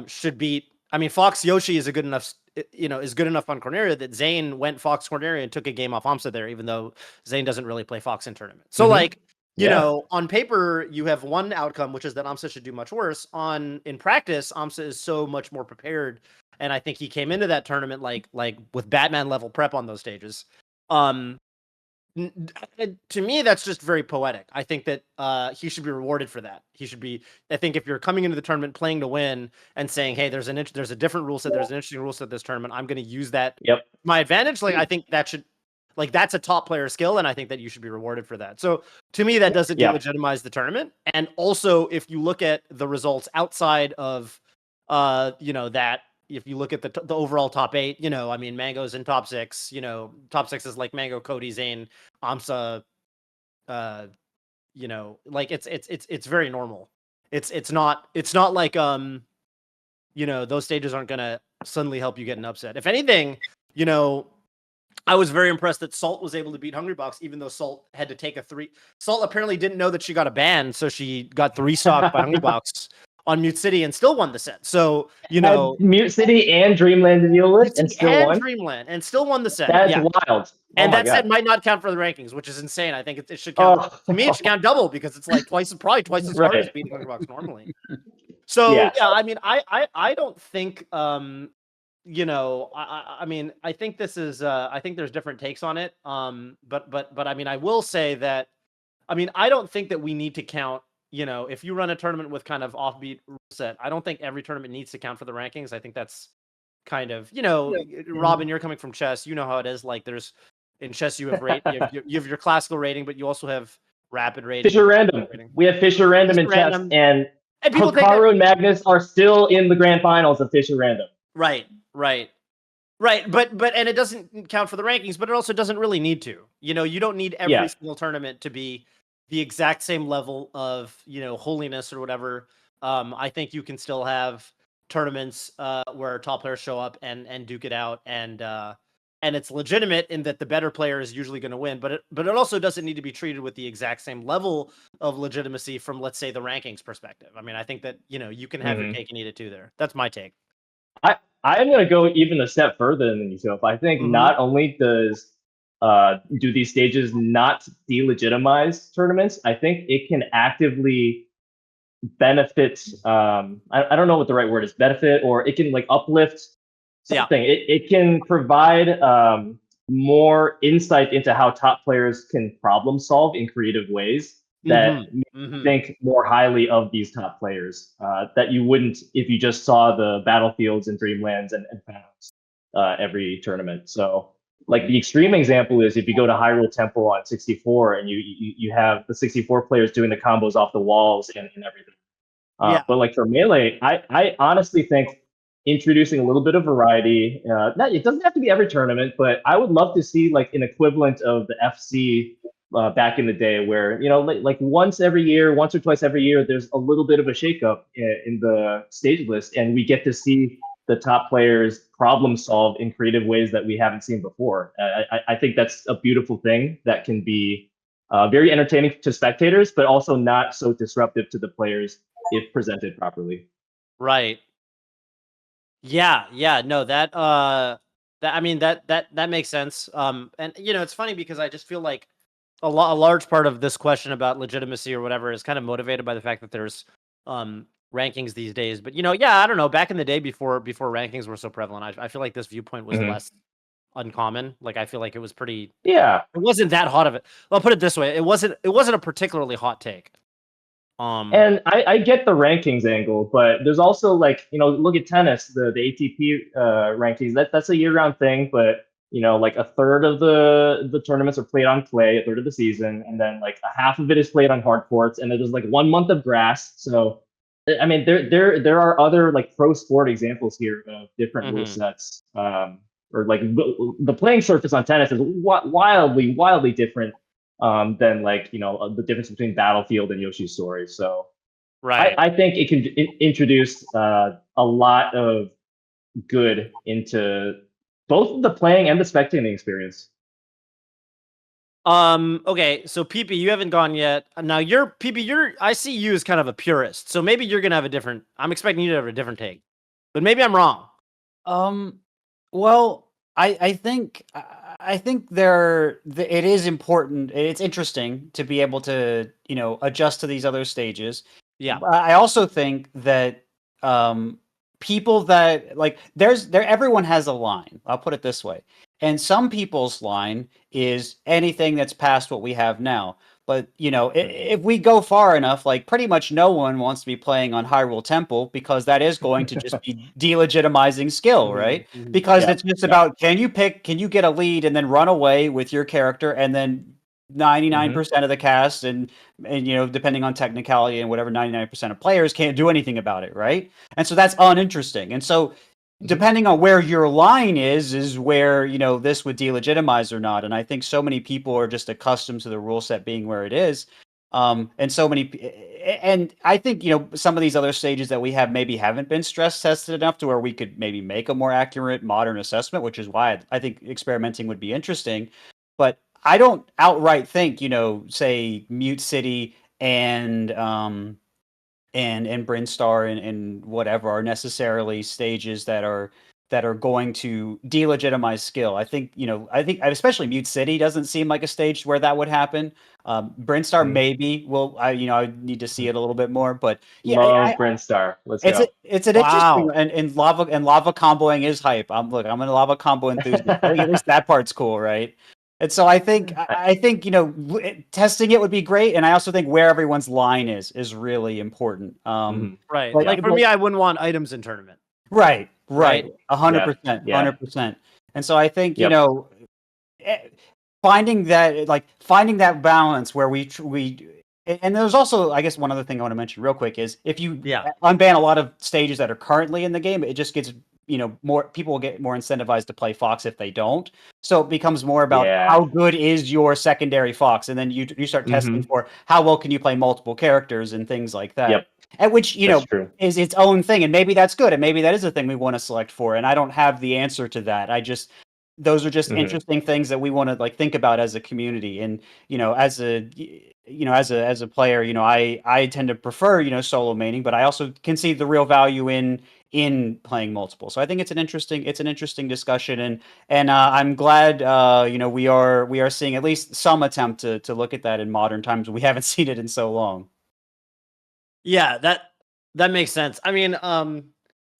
should beat. I mean, Fox Yoshi is good enough on Corneria that Zane went Fox Corneria and took a game off Amsa there, even though Zane doesn't really play Fox in tournaments. So you know, on paper, you have one outcome, which is that Amsa should do much worse. In practice, Amsa is so much more prepared, and I think he came into that tournament like with Batman level prep on those stages. To me, that's just very poetic. I think that he should be rewarded for that. I think if you're coming into the tournament playing to win and saying, "Hey, there's a different rule set. There's an interesting rule set this tournament. I'm going to use that my advantage." Like, I think that should. Like, that's a top player skill, and I think that you should be rewarded for that. So to me, that doesn't delegitimize the tournament. And also, if you look at the results outside of, that if you look at the overall top 8, I mean, Mango's in top 6. Top 6 is like Mango, Cody, Zane, Amsa. Like, it's very normal. It's not like those stages aren't gonna suddenly help you get an upset. If anything, I was very impressed that Salt was able to beat Hungrybox, even though Salt had to take a 3. Salt apparently didn't know that she got a ban, so she got 3-stocked by Hungrybox on Mute City and still won the set. So, Mute City and Dreamland to deal with and still won? Dreamland and still won the set. That's wild. And that set might not count for the rankings, which is insane. I think it should count. To me, it should count double because it's like probably twice as hard as beating Hungrybox normally. So, I mean, I don't think... I mean, I think this is, I think there's different takes on it. But I mean, I will say that, I mean, I don't think that we need to count, if you run a tournament with kind of offbeat rule set, I don't think every tournament needs to count for the rankings. I think that's kind of, Robin, you're coming from chess. You know how it is. Like, in chess, you have you have your classical rating, but you also have rapid rating. Fisher random. We have Fisher random in chess, and Hikaru and Magnus are still in the grand finals of Fisher random. Right. But and it doesn't count for the rankings, but it also doesn't really need to. You don't need every single tournament to be the exact same level of, holiness or whatever. I think you can still have tournaments where top players show up and duke it out, and it's legitimate in that the better player is usually going to win, but it also doesn't need to be treated with the exact same level of legitimacy from, let's say, the rankings perspective. I mean, I think that, you can have your cake and eat it too there. That's my take. I'm going to go even a step further than yourself. I think not only do these stages not delegitimize tournaments, I think it can actively benefit. I don't know what the right word is, benefit, or it can like uplift something. It can provide more insight into how top players can problem solve in creative ways that think more highly of these top players that you wouldn't if you just saw the battlefields and Dreamlands and Phantoms every tournament. So, like, the extreme example is if you go to Hyrule Temple on 64 and you have the 64 players doing the combos off the walls and everything. But like for Melee, I honestly think introducing a little bit of variety, it doesn't have to be every tournament, but I would love to see like an equivalent of the FC back in the day where, like once or twice every year, there's a little bit of a shakeup in the stage list, and we get to see the top players problem solve in creative ways that we haven't seen before. I think that's a beautiful thing that can be very entertaining to spectators, but also not so disruptive to the players if presented properly. Right. Yeah. No, that makes sense. And it's funny because I just feel like a large part of this question about legitimacy or whatever is kind of motivated by the fact that there's rankings these days. But I don't know. Back in the day, before rankings were so prevalent, I feel like this viewpoint was less uncommon. Like, I feel like it was pretty. Yeah. It wasn't that hot of it. I'll put it this way: it wasn't a particularly hot take. And I get the rankings angle, but there's also like, look at tennis, the ATP rankings. That's a year-round thing, but like a third of the tournaments are played on clay, a third of the season, and then like a half of it is played on hard courts, and then there's like 1 month of grass. So I mean, there are other like pro sport examples here of different rule sets, or like the playing surface on tennis is wildly different than like the difference between Battlefield and Yoshi's Story. So I think it can introduce a lot of good into both the playing and the spectating experience. Okay, so PP, you haven't gone yet. Now I see you as kind of a purist, so maybe you're gonna have a different. I'm expecting you to have a different take, but maybe I'm wrong. Well, I think it is important. It's interesting to be able to adjust to these other stages. Yeah, I also think that people that like everyone has a line. I'll put it this way. And some people's line is anything that's past what we have now. But, if we go far enough, like pretty much no one wants to be playing on Hyrule Temple because that is going to just be delegitimizing skill, right? Because it's just about, can you get a lead and then run away with your character, and then 99% of the cast and depending on technicality and whatever, 99% of players can't do anything about it, right? And so that's uninteresting. And so depending on where your line is where this would delegitimize or not. And I think so many people are just accustomed to the rule set being where it is, and I think some of these other stages that we have maybe haven't been stress tested enough to where we could maybe make a more accurate modern assessment, which is why I think experimenting would be interesting. But I don't outright think say Mute City and Brinstar and whatever are necessarily stages that are going to delegitimize skill. I think especially Mute City doesn't seem like a stage where that would happen. Brinstar maybe. Well, I need to see it a little bit more, but yeah, love Brinstar. Let's go. It's an interesting, and lava comboing is hype. I'm a lava combo enthusiast. I think at least that part's cool, right? And so I think testing it would be great, and I also think where everyone's line is really important. Right. Like for me, I wouldn't want items in tournament. Right. 100%. And so I think finding that balance where we and there's also, I guess, one other thing I want to mention real quick is if you unban a lot of stages that are currently in the game, it just gets more people will get more incentivized to play Fox if they don't. So it becomes more about how good is your secondary Fox, and then you start testing for how well can you play multiple characters and things like that. At which is its own thing, and maybe that's good, and maybe that is a thing we want to select for. And I don't have the answer to that. Those are just interesting things that we want to think about as a community. And as a player, I tend to prefer solo maining, but I also can see the real value in playing multiple. So I think it's an interesting discussion, and I'm glad we are seeing at least some attempt to look at that in modern times. We haven't seen it in so long. Yeah, that makes sense. I mean,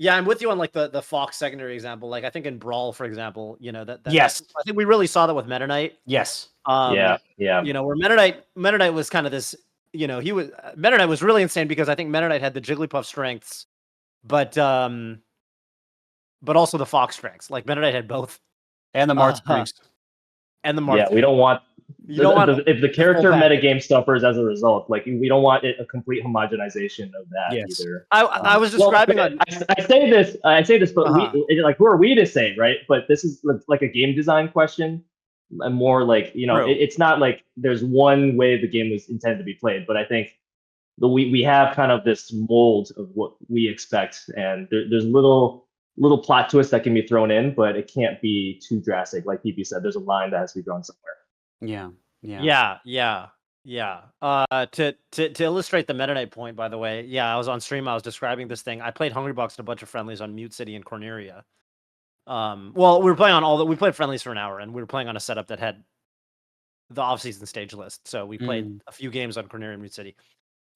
yeah, I'm with you on the Fox secondary example. Like I think in Brawl, for example, that yes, I think we really saw that with Meta Knight. Yes. Yeah. Where Meta Knight was kind of this. Meta Knight was really insane because I think Meta Knight had the Jigglypuff strengths, but also the Fox strengths. Like Meta Knight had both, and the Mart strengths, and the Mart. Yeah, we don't want. If the character metagame suffers as a result, we don't want a complete homogenization of that either. I was describing. I say this, but who are we to say, right? But this is like a game design question, and more it's not like there's one way the game was intended to be played, but I think we have kind of this mold of what we expect, and there's little plot twists that can be thrown in, but it can't be too drastic. Like PP said, there's a line that has to be drawn somewhere. Yeah. To illustrate the Meta Knight point, by the way, I was on stream. I was describing this thing. I played Hungrybox and a bunch of friendlies on Mute City and Corneria. Well, we were playing on we played friendlies for an hour, and we were playing on a setup that had the off-season stage list. So we played a few games on Corneria and Mute City.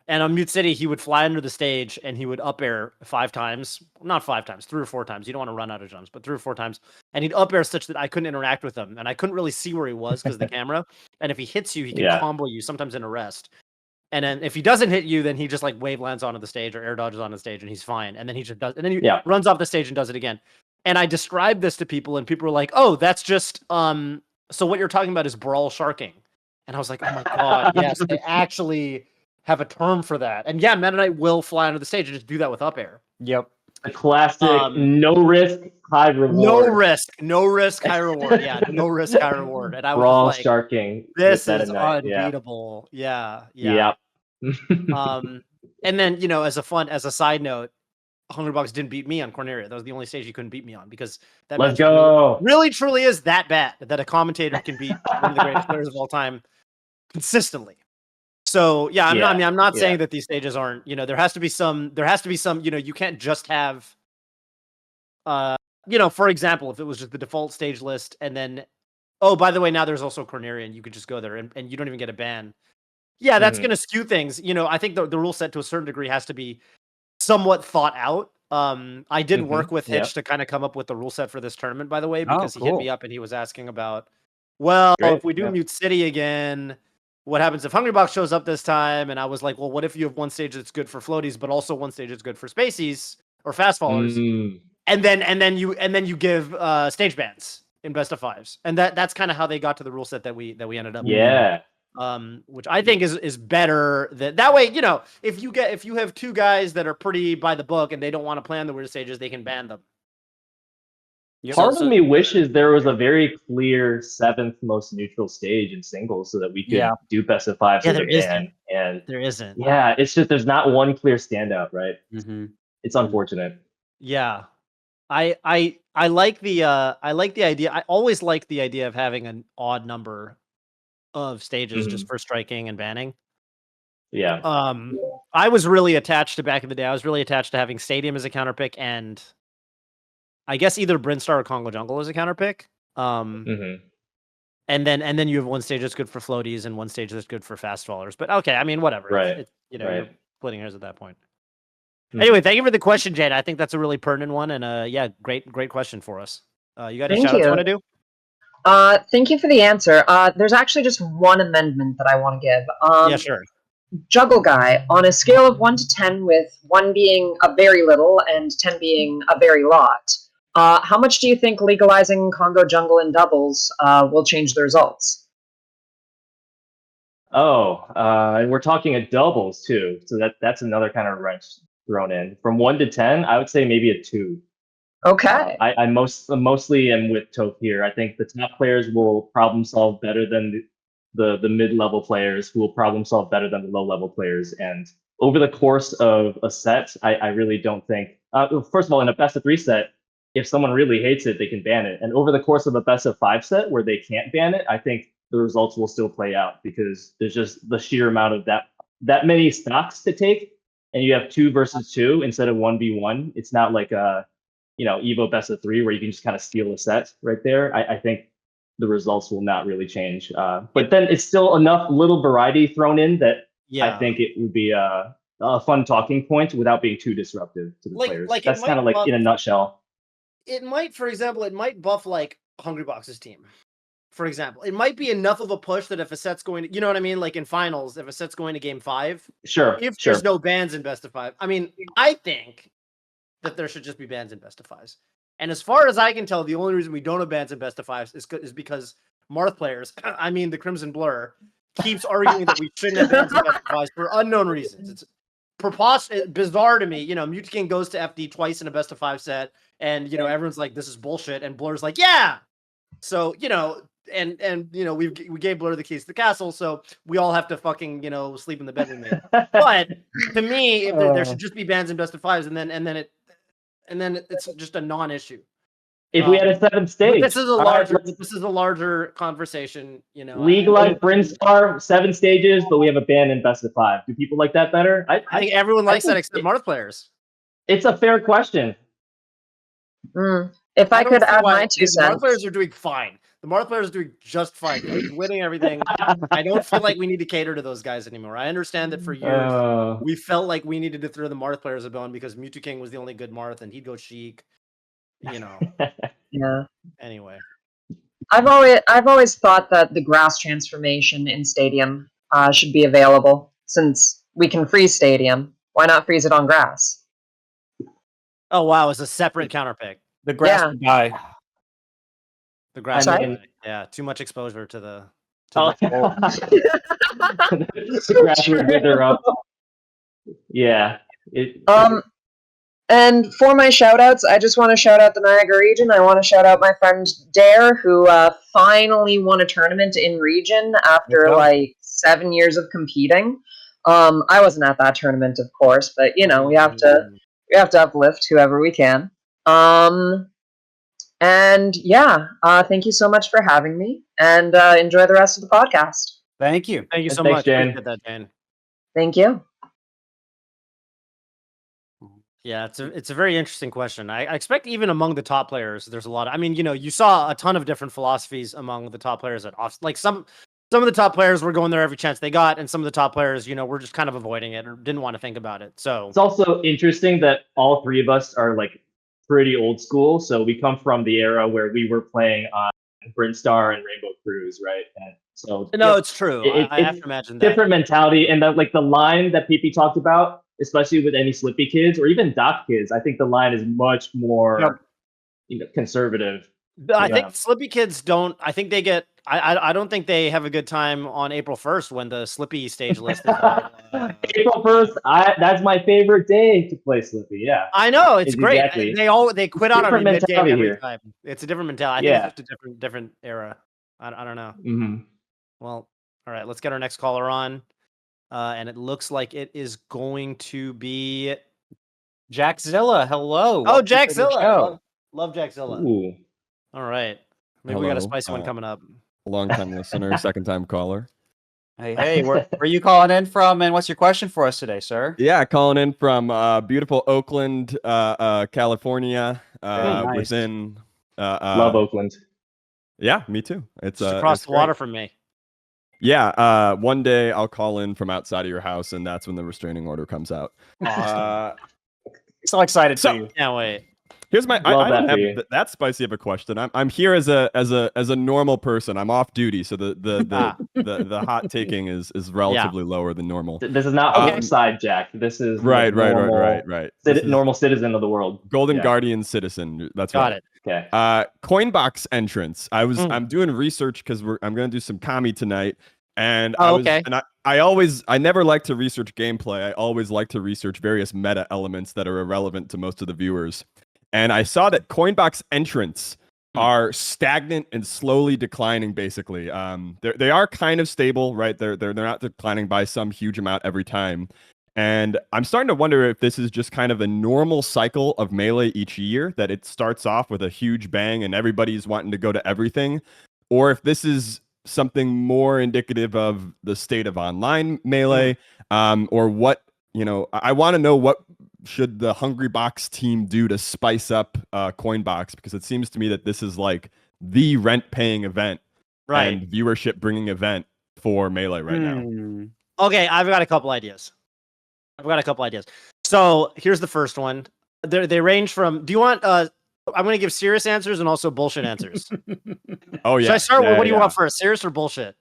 And on Mute City, he would fly under the stage and he would up air 5 times. Not 5 times, 3 or 4 times. You don't want to run out of jumps, but 3 or 4 times. And he'd up air such that I couldn't interact with him. And I couldn't really see where he was because of the camera. And if he hits you, he can combo you, sometimes in a rest. And then if he doesn't hit you, then he just like wave lands onto the stage or air dodges on the stage and he's fine. And then he just does, and then he runs off the stage and does it again. And I described this to people and people were like, oh, that's just, so what you're talking about is brawl sharking. And I was like, oh my God, yes, they actually have a term for that. And yeah, Meta Knight will fly onto the stage and just do that with up air. Yep. A classic, no risk, high reward. No risk, high reward. Yeah, no risk, high reward. And I was brawl like, sharking. this is unbeatable. Yeah. And then, you know, as a side note, Hungrybox didn't beat me on Corneria. That was the only stage he couldn't beat me on because that Let's go. Really truly is that bad that a commentator can beat one of the greatest players of all time consistently. So yeah, I'm not saying that these stages aren't, you know, there has to be some, you know, you can't just have, you know, for example, if it was just the default stage list and then, oh, by the way, now there's also Corneria and you could just go there and you don't even get a ban. Yeah, that's going to skew things. You know, I think the rule set to a certain degree has to be somewhat thought out. I did work with Hitch to kind of come up with the rule set for this tournament, by the way, because he hit me up and he was asking about, well, if we do Mute City again, what happens if Hungrybox shows up this time? And I was like, well, what if you have one stage that's good for floaties, but also one stage that's good for spacies or fast fallers? And then you give stage bans in best of fives. And that's kind of how they got to the rule set that we ended up with. Which I think is better that way, you know, if you have two guys that are pretty by the book and they don't want to play on the weird stages, they can ban them. Part of me wishes there was a very clear 7th most neutral stage in singles so that we could do best of fives with a ban. And there isn't. Yeah, it's just there's not one clear standout, right? It's unfortunate. Yeah. I like the idea. I always like the idea of having an odd number of stages just for striking and banning. Yeah. I was really attached to back in the day. I was really attached to having Stadium as a counterpick and I guess either Brinstar or Kongo Jungle as a counterpick. And then you have one stage that's good for floaties and one stage that's good for fast fallers. But okay, I mean whatever. Right. You know, you're splitting hairs at that point. Anyway, thank you for the question, Jade. I think that's a really pertinent one, and yeah, great question for us. You got any shout outs you want to do? Thank you for the answer. There's actually just one amendment that I want to give. Yeah, sure. Juggleguy, on a scale of 1 to 10, with 1 being a very little and 10 being a very lot, how much do you think legalizing Kongo Jungle in doubles will change the results? And we're talking at doubles too, so that's another kind of wrench thrown in. From 1 to 10, I would say maybe a 2. Okay. I mostly am with Toph here. I think the top players will problem solve better than the mid-level players, who will problem solve better than the low-level players. And over the course of a set, I really don't think. First of all, in a best of 3 set, if someone really hates it, they can ban it. And over the course of a best of 5 set where they can't ban it, I think the results will still play out because there's just the sheer amount of that many stocks to take, and you have 2 versus 2 instead of 1v1. It's not like a Evo best of 3 where you can just kind of steal a set right there. I think the results will not really change. But then it's still enough little variety thrown in that I think it would be a fun talking point without being too disruptive to the players. That's kind of like in a nutshell. It might, for example, buff like Hungrybox's team. For example, it might be enough of a push that if a set's going to, you know what I mean? Like in finals, if a set's going to game 5, there's no bans in best of 5. I mean, I think that there should just be bans in best of 5s. And as far as I can tell, the only reason we don't have bans in best of 5s is because Marth players, I mean the Crimson Blur, keeps arguing that we shouldn't have bans in best of 5s for unknown reasons. It's preposterous, bizarre to me. You know, Mute King goes to FD twice in a best of 5 set, and you know everyone's like, "This is bullshit," and Blur's like, "Yeah." So you know, and you know, we gave Blur the keys to the castle, so we all have to fucking sleep in the bed we made. But to me, if there should just be bans in best of 5s, and then it's just a non-issue. If we had a 7th stage, this is a larger conversation. You know, legalize Brinstar 7 stages, but we have a ban in best of 5. Do people like that better? I think everyone likes that except Marth players. It's a fair question. If I could add my 2 cents. The Marth players are doing fine. The Marth players are doing just fine. They're winning everything. I don't feel like we need to cater to those guys anymore. I understand that for years we felt like we needed to throw the Marth players a bone because Mewtwo King was the only good Marth and he'd go Sheik. You know. Yeah. Anyway. I've always thought that the grass transformation in Stadium should be available. since we can freeze stadium, why not freeze it on grass? Oh wow, it's a separate counter pick. The grass would die. The grass. Sorry? Yeah, too much exposure to the. The grass would wither up. Yeah. And for my shout-outs, I just want to shout out the Niagara region. I want to shout out my friend Dare, who finally won a tournament in region after like 7 years of competing. I wasn't at that tournament, of course, but you know, we have to uplift whoever we can. And yeah, thank you so much for having me, and enjoy the rest of the podcast. Thank you. Thank you so Thanks, much. Jane. Appreciate that, Jane. Thank you. Yeah, it's a very interesting question. I expect even among the top players, there's a lot of, I mean, you know, you saw a ton of different philosophies among the top players at off. Like some of the top players were going there every chance they got, and some of the top players, you know, were just kind of avoiding it or didn't want to think about it. So it's also interesting that all three of us are like pretty old school. So we come from the era where we were playing on Brinstar and Rainbow Cruise, right? And so no, it's true. I have to imagine that different mentality, and that like the line that PP talked about, especially with any Slippy kids or even Doc kids, I think the line is much more conservative. I think Slippy kids don't. I think they get. I don't think they have a good time on April 1st when the Slippy stage list is April 1st. That's my favorite day to play Slippy. Yeah, I know it's exactly. Great. They quit out on mid game every here. time. It's a different mentality. I think it's just a different era. I don't know. Mm-hmm. Well, all right. Let's get our next caller on, and it looks like it is going to be Jackzilla. Hello. Oh, Jackzilla. Love Jackzilla. Ooh. All right. Maybe we got a spicy one coming up. Long-time listener, second-time caller. Hey, where are you calling in from, and what's your question for us today, sir? Yeah, calling in from beautiful Oakland, California. Nice. Within love Oakland. Yeah, me too. It's just across the water from me. Yeah, one day I'll call in from outside of your house, and that's when the restraining order comes out. Awesome. So excited for you. Can't wait. Here's my. I don't have that spicy of a question. I'm here as a normal person. I'm off duty, so the hot taking is relatively lower than normal. This is not outside, Jack. This is right. Normal citizen of the world. Golden Guardian citizen. That's got right. it. Okay. Coinbox entrance. I'm doing research because I'm gonna do some commie tonight, and I never like to research gameplay. I always like to research various meta elements that are irrelevant to most of the viewers. And I saw that Coinbox entrants are stagnant and slowly declining. Basically, they are kind of stable, right? They're not declining by some huge amount every time. And I'm starting to wonder if this is just kind of a normal cycle of Melee each year, that it starts off with a huge bang and everybody's wanting to go to everything, or if this is something more indicative of the state of online Melee, or what. I want to know what should the Hungry Box team do to spice up Coinbox, because it seems to me that this is like the rent-paying event and viewership bringing event for Melee right now. Okay, I've got a couple ideas. So here's the first one. They range from. Do you want? I'm going to give serious answers and also bullshit answers. Oh yeah. Should I start with what do you want first? Serious or bullshit?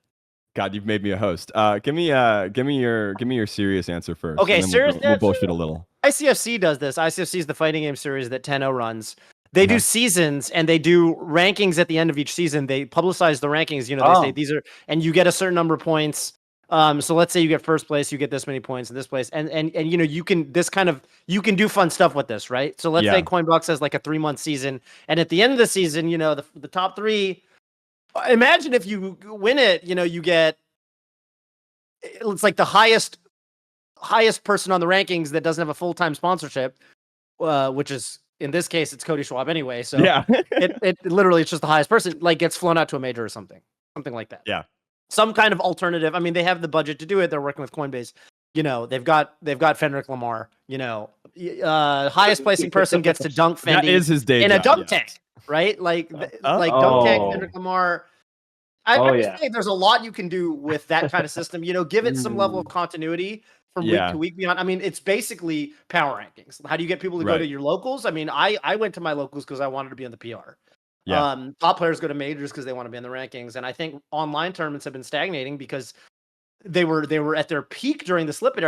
God, you've made me a host. Give me your serious answer first. Okay, serious answer. We'll bullshit a little. ICFC does this. ICFC is the fighting game series that 10-0 runs. They do seasons and they do rankings at the end of each season. They publicize the rankings. They say these are, and you get a certain number of points. So let's say you get first place, you get this many points in this place, and you can do fun stuff with this, right? So let's say Coinbox has like a 3-month season, and at the end of the season, the top 3. Imagine if you win it, you get, it's like the highest person on the rankings that doesn't have a full-time sponsorship, which is, in this case, it's Cody Schwab anyway. So it literally, it's just the highest person, like gets flown out to a major or something like that. Yeah. Some kind of alternative. I mean, they have the budget to do it. They're working with Coinbase. They've got Fenric Lamar, highest placing person gets to dunk Fendi. That is his day in job, a dunk tank. Right? Like dunk tank, Kendrick Lamar. I just think there's a lot you can do with that kind of system. Give it some level of continuity from week to week beyond. I mean, it's basically power rankings. How do you get people to go to your locals? I mean, I went to my locals because I wanted to be on the PR. Top players go to majors because they want to be in the rankings. And I think online tournaments have been stagnating because they were at their peak during the Slippy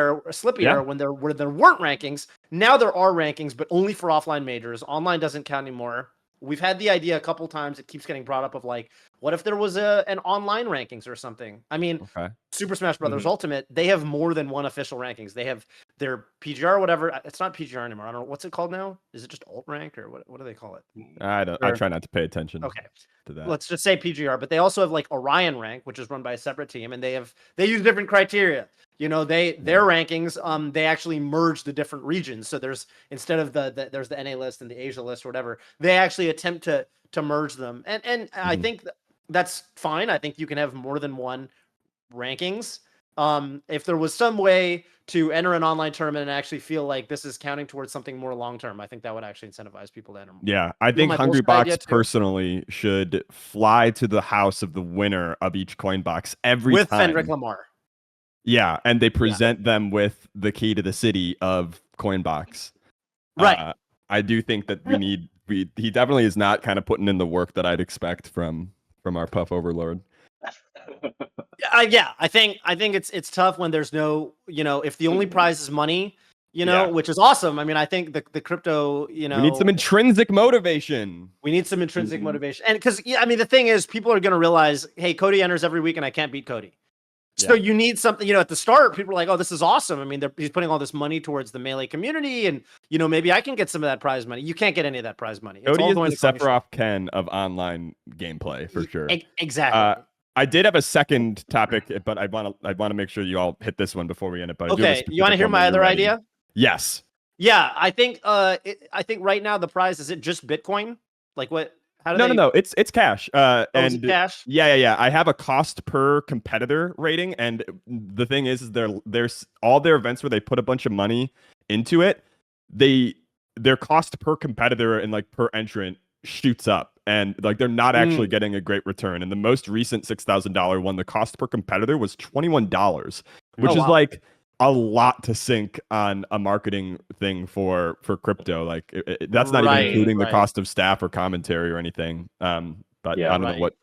era when there weren't rankings. Now there are rankings, but only for offline majors. Online doesn't count anymore. We've had the idea a couple times. It keeps getting brought up of like, what if there was an online rankings or something? I mean, Super Smash Brothers Ultimate, they have more than one official rankings. They have their PGR, whatever. It's not PGR anymore. I don't know what's it called now. Is it just alt rank or what do they call it? I try not to pay attention. Okay. To that. Let's just say PGR, but they also have like Orion rank, which is run by a separate team, and they use different criteria. You know, their rankings, they actually merge the different regions. So there's instead of there's the NA list and the Asia list or whatever, they actually attempt to merge them. And I think that's fine. I think you can have more than one rankings. If there was some way to enter an online tournament and actually feel like this is counting towards something more long term, I think that would actually incentivize people to enter more. Yeah, I think Hungrybox personally should fly to the house of the winner of each Coinbox every time. With Fendrick Lamar. Yeah, and they present them with the key to the city of Coinbox. Right. I do think that he definitely is not kind of putting in the work that I'd expect from our Puff Overlord. Yeah, I think it's tough when there's no, if the only prize is money, which is awesome. I mean, I think the crypto, we need some intrinsic motivation. We need some intrinsic motivation. And because, the thing is, people are going to realize, hey, Cody enters every week and I can't beat Cody. So you need something, at the start, people are like, oh, this is awesome. I mean, he's putting all this money towards the Melee community and, maybe I can get some of that prize money. You can't get any of that prize money. Cody is the Sephiroth Ken of online gameplay for sure. Exactly. I did have a second topic, but I want to make sure you all hit this one before we end it. But okay, you want to hear my other idea? Yes. Yeah, I think right now the prize is it just Bitcoin? Like what? No, it's cash. Is it cash? Yeah. I have a cost per competitor rating, and the thing is there's all their events where they put a bunch of money into it. Their cost per competitor and like per entrant shoots up, and like they're not actually getting a great return. And the most recent $6,000 one, the cost per competitor was $21, which is like a lot to sink on a marketing thing for crypto. Like that's not even including the cost of staff or commentary or anything. But I don't know what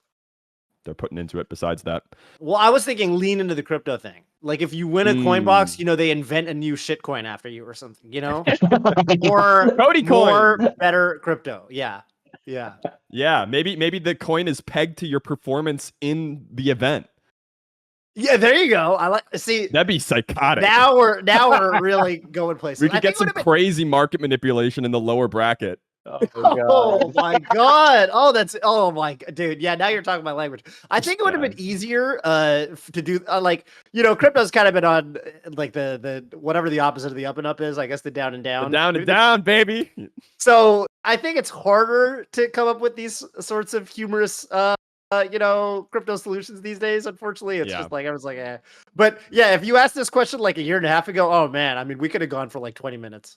they're putting into it besides that. Well, I was thinking lean into the crypto thing. Like if you win a Coinbox, they invent a new shit coin after you or something, or Cody more better crypto. Yeah, maybe the coin is pegged to your performance in the event. Yeah, there you go. See that'd be psychotic. Now we're really going places. We could get some crazy market manipulation in the lower bracket. Oh my god! Oh my dude! Yeah, now you're talking my language. I think it would have been easier to do crypto's kind of been on like the whatever the opposite of the up and up is. I guess the down and down. The down and down, baby. So I think it's harder to come up with these sorts of humorous crypto solutions these days. Unfortunately, it's just like everyone's like, eh. But yeah, if you asked this question like a year and a half ago, oh man, I mean, we could have gone for like 20 minutes.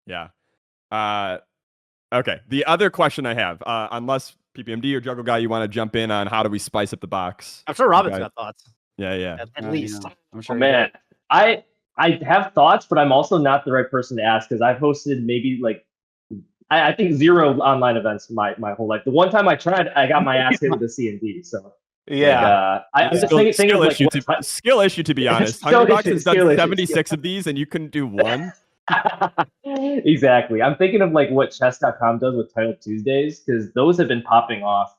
Yeah. Okay. The other question I have, unless PPMD or Juggleguy, you want to jump in on how do we spice up the box? I'm sure Robin's got thoughts. Yeah. At least. I'm sure. Oh, man, I have thoughts, but I'm also not the right person to ask because I've hosted maybe like I think 0 online events my whole life. The one time I tried, I got my ass hit with a C&D. So yeah, I'm just thinking skill issue to be honest. Hungrybox has done 76 of these, and you couldn't do one. Exactly. I'm thinking of like what chess.com does with Title Tuesdays because those have been popping off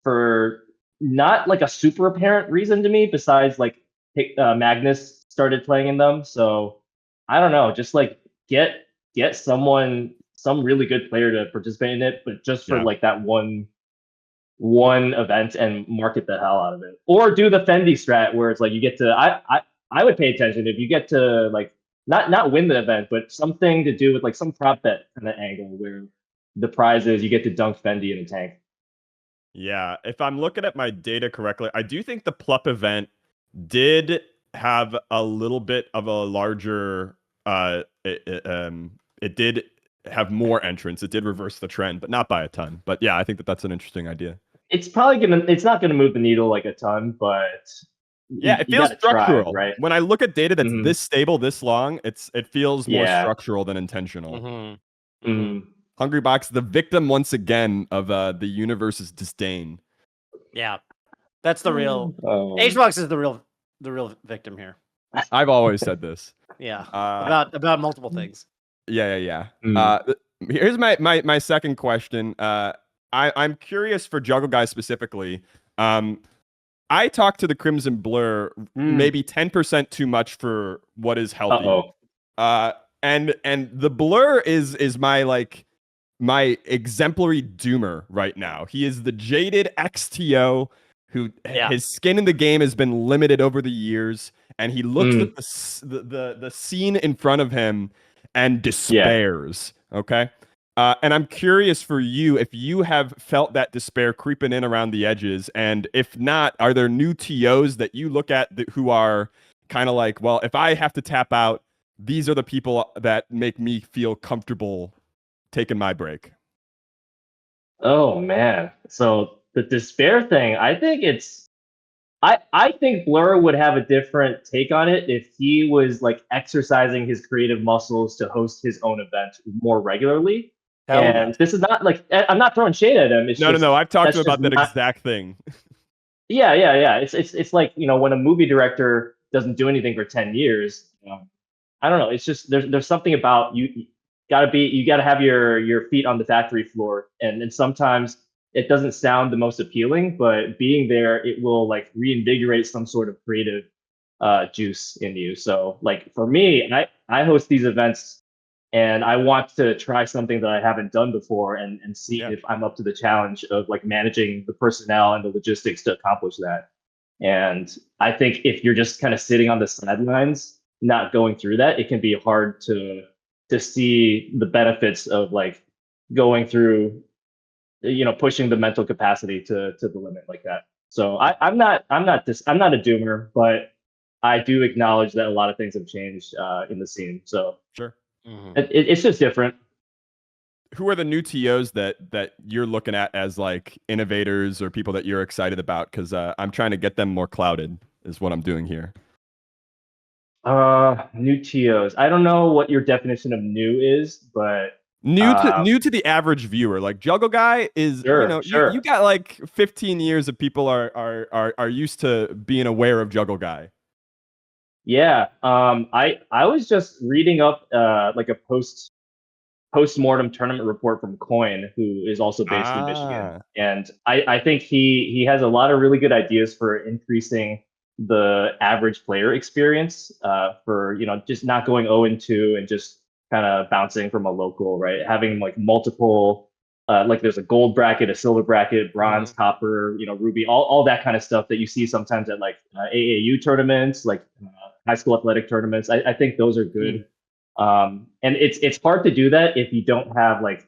for not like a super apparent reason to me besides like Magnus started playing in them. So I don't know, just like get some really good player to participate in it, but just for like that one event and market the hell out of it. Or do the Fendi strat where it's like you get to I would pay attention if you get to like not win the event, but something to do with like some prop bet kind of angle where the prize is you get to dunk Fendi in a tank. Yeah, if I'm looking at my data correctly, I do think the Plup event did have a little bit of a larger it did have more entrants. It did reverse the trend, but not by a ton. But yeah, I think that's an interesting idea. It's not gonna move the needle like a ton, but yeah, it feels structural, right? When I look at data that's this stable, this long, it feels more structural than intentional. Hungrybox, the victim once again of the universe's disdain. Yeah, that's the real. HBox is the the real victim here. I've always said this. Yeah, about multiple things. Yeah. Here's my second question. I'm curious for Juggleguy specifically. I talked to the Crimson Blur maybe 10% too much for what is healthy. And the Blur is my exemplary doomer right now. He is the jaded XTO who his skin in the game has been limited over the years, and he looks at the scene in front of him and despairs. Okay. And I'm curious for you if you have felt that despair creeping in around the edges, and if not, are there new TOs that you look at who are kind of like, well, if I have to tap out, these are the people that make me feel comfortable taking my break? Oh man, so the despair thing, I think I think Blur would have a different take on it if he was like exercising his creative muscles to host his own event more regularly. This is not like I'm not throwing shade at him. It's no. I've talked about that exact thing. Yeah. It's like, you know, when a movie director doesn't do anything for 10 years, I don't know. It's just there's something about you gotta have your feet on the factory floor, and sometimes it doesn't sound the most appealing, but being there, it will like reinvigorate some sort of creative juice in you. So like for me, I host these events and I want to try something that I haven't done before and see if I'm up to the challenge of like managing the personnel and the logistics to accomplish that. And I think if you're just kind of sitting on the sidelines, not going through that, it can be hard to see the benefits of like going through, you know, pushing the mental capacity to the limit like that. So I'm not a doomer, but I do acknowledge that a lot of things have changed in the scene. So sure. It's just different. Who are the new TOs that you're looking at as like innovators or people that you're excited about? Because I'm trying to get them more clouded is what I'm doing here. New TOs. I don't know what your definition of new is, but new to the average viewer. Like Juggleguy is, you got like 15 years of people are used to being aware of Juggleguy. Yeah. I was just reading up like a post-mortem tournament report from Coin, who is also based in Michigan. And I think he has a lot of really good ideas for increasing the average player experience for, you know, just not going 0-2 and just kind of bouncing from a local, right? Having like multiple, like there's a gold bracket, a silver bracket, bronze, copper, you know, ruby, all that kind of stuff that you see sometimes at like AAU tournaments, like high school athletic tournaments. I think those are good. And it's hard to do that if you don't have like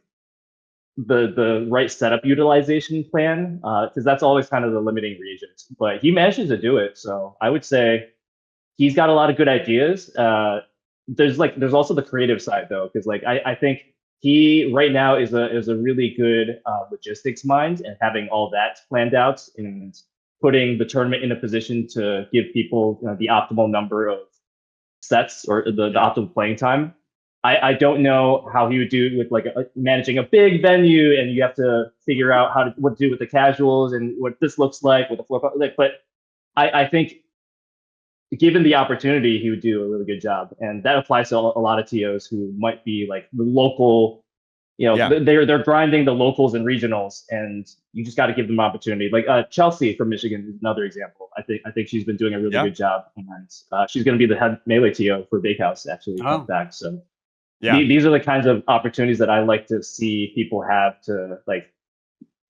the right setup utilization plan, because that's always kind of the limiting reagent. But he manages to do it, so I would say he's got a lot of good ideas. There's also the creative side though, because like I think he right now is a really good logistics mind, and having all that planned out and putting the tournament in a position to give people, you know, the optimal number of sets or the optimal playing time. I don't know how he would do with like managing a big venue, and you have to figure out what to do with the casuals and what this looks like with the floor. But I think given the opportunity, he would do a really good job, and that applies to a lot of TOs who might be like the local. You know, they're grinding the locals and regionals, and you just got to give them opportunity. Like Chelsea from Michigan is another example. I think she's been doing a really good job, and she's going to be the head melee TO for Bakehouse actually. In fact, so these are the kinds of opportunities that I like to see people have to like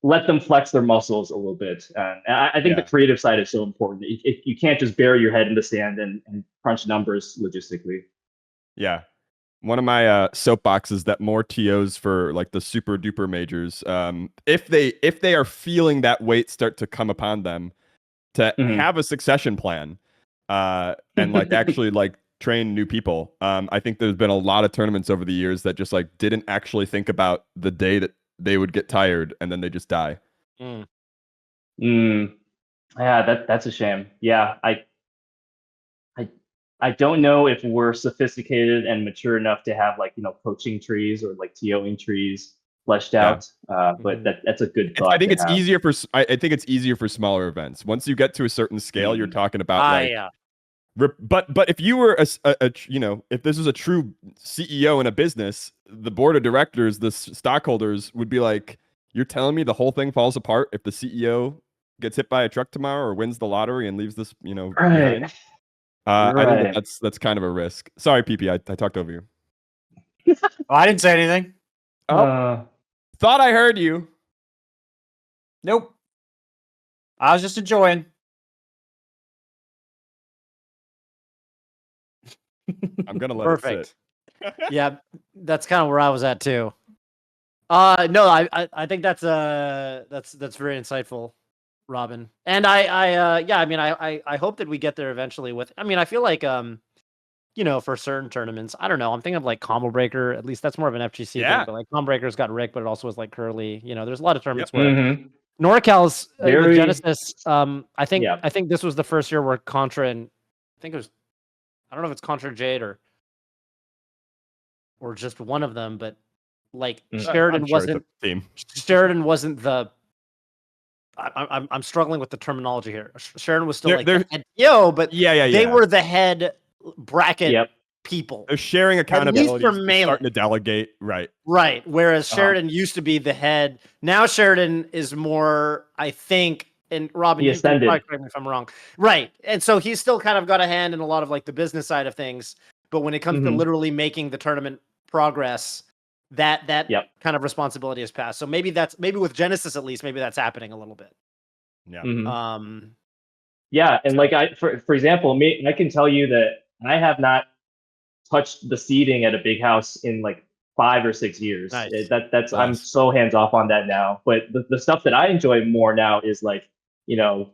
let them flex their muscles a little bit. And I think the creative side is so important. You can't just bury your head in the sand and crunch numbers logistically. Yeah. One of my soapboxes that more TOs for like the super duper majors, if they are feeling that weight start to come upon them, to have a succession plan, and like actually like train new people. I think there's been a lot of tournaments over the years that just like didn't actually think about the day that they would get tired and then they just die. Yeah, that's a shame. Yeah, I don't know if we're sophisticated and mature enough to have like, you know, coaching trees or like TOing trees fleshed out. But that's a good thought. I think it's easier for smaller events. Once you get to a certain scale, you're talking about But if you were if this was a true CEO in a business, the board of directors, the stockholders would be like, "You're telling me the whole thing falls apart if the CEO gets hit by a truck tomorrow or wins the lottery and leaves this, behind?" I think that's kind of a risk. Sorry, PP, I talked over you. I didn't say anything. Oh, thought I heard you. Nope. I was just enjoying. I'm gonna let it sit. Yeah, that's kind of where I was at too. No, I think that's very insightful, Robin. And I hope that we get there eventually with. I mean, I feel like for certain tournaments, I don't know. I'm thinking of like Combo Breaker. At least that's more of an FGC thing. But like Combo Breaker's got Rick, but it also was like Curly. There's a lot of tournaments where NorCal's with Genesis. I think this was the first year where Contra and I think it was. I don't know if it's Contra Jade or just one of them, but like Sheridan wasn't the. I'm struggling with the terminology here. Sheridan was still the head, but they were the head bracket people. They're sharing accountability, starting to delegate, right? Whereas Sheridan used to be the head. Now Sheridan is more, I think. And Robin, you can correct me if I'm wrong. Right. And so he's still kind of got a hand in a lot of like the business side of things. But when it comes to literally making the tournament progress, that kind of responsibility has passed. So maybe with Genesis at least, maybe that's happening a little bit. Yeah. Yeah. And like for example, I can tell you that I have not touched the seeding at a big house in like 5 or 6 years. Nice. That's I'm so hands off on that now. But the stuff that I enjoy more now is like,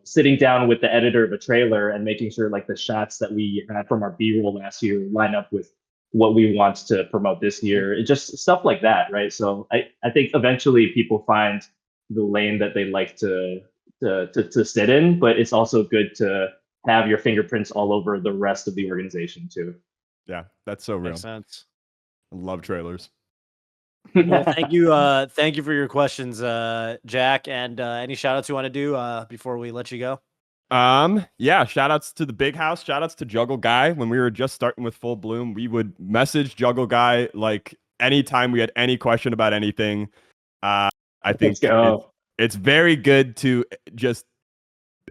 sitting down with the editor of a trailer and making sure like the shots that we had from our B-roll last year line up with what we want to promote this year. It's just stuff like that, right? So I think eventually people find the lane that they like to sit in, but it's also good to have your fingerprints all over the rest of the organization too. Yeah, that's so real. Makes sense. I love trailers. Well, thank you for your questions, Jack. And any shout outs you want to do before we let you go? Shout outs to the big house, shout outs to Juggleguy. When we were just starting with Full Bloom, we would message Juggleguy like anytime we had any question about anything. I think it's very good to just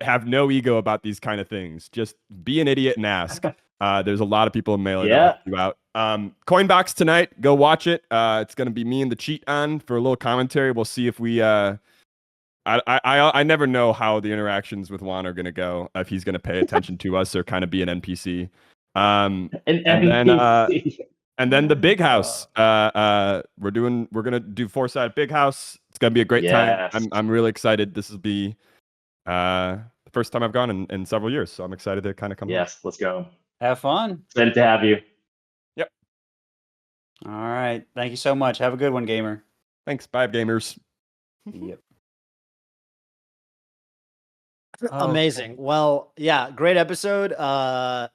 have no ego about these kind of things. Just be an idiot and ask. There's a lot of people in Melee that help you out. Coinbox tonight, go watch it. It's gonna be me and the cheat on for a little commentary. We'll see if we I never know how the interactions with Juan are gonna go, if he's gonna pay attention to us or kind of be an NPC. And then the big house. We're gonna do 4-side big house. It's gonna be a great time. I'm really excited. This will be the first time I've gone in several years, so I'm excited to kind of come. Yes, let's go. Have fun. Excited to have you. Yep. All right. Thank you so much. Have a good one, gamer. Thanks. Bye, gamers. Yep. Amazing. Well, yeah, great episode. And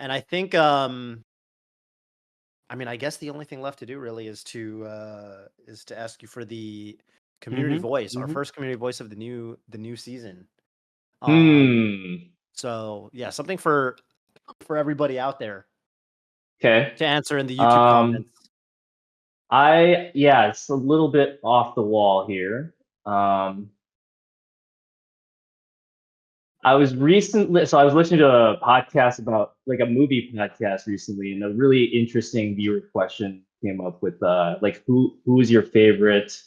I think I guess the only thing left to do really is to ask you for the community voice, our first community voice of the new season. So yeah, something for everybody out there. Okay. To answer in the YouTube comments. It's a little bit off the wall here. I was listening to a podcast about like a movie podcast recently, and a really interesting viewer question came up with who's your favorite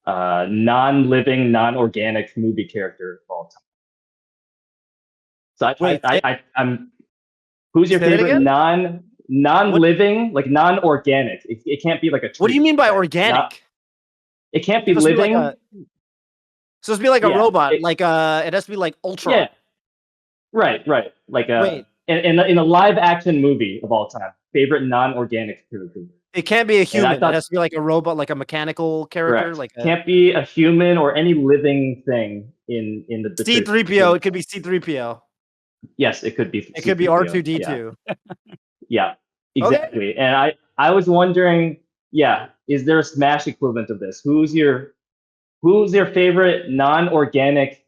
non-living, non-organic movie character of all time. So I'm who's your favorite non-living, like non-organic? It can't be like a tree. What do you mean by organic? It can't be living. So it's be like a robot, it has to be like Ultron. Yeah. Right. Like in a live action movie of all time, favorite non-organic character. It can't be a human. It has to be like a robot, like a mechanical character. Correct. Can't be a human or any living thing in the C-3PO. It could be C-3PO. Yes, it could be. It could be R2-D2. Yeah, exactly. Okay. And I was wondering, is there a Smash equivalent of this? Who's your favorite non-organic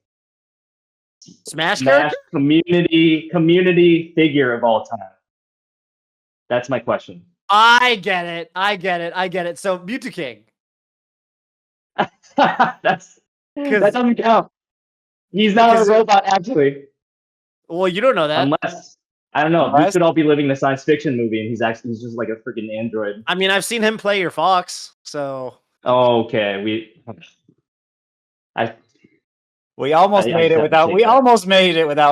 Smash character? community figure of all time. That's my question. I get it. So Mewtwo King. that doesn't count. He's not a robot, actually. Well, you don't know that. Unless, I don't know, we could all be living in a science fiction movie and he's just like a freaking android. I mean, I've seen him play your fox, so. Oh, okay. We almost made it without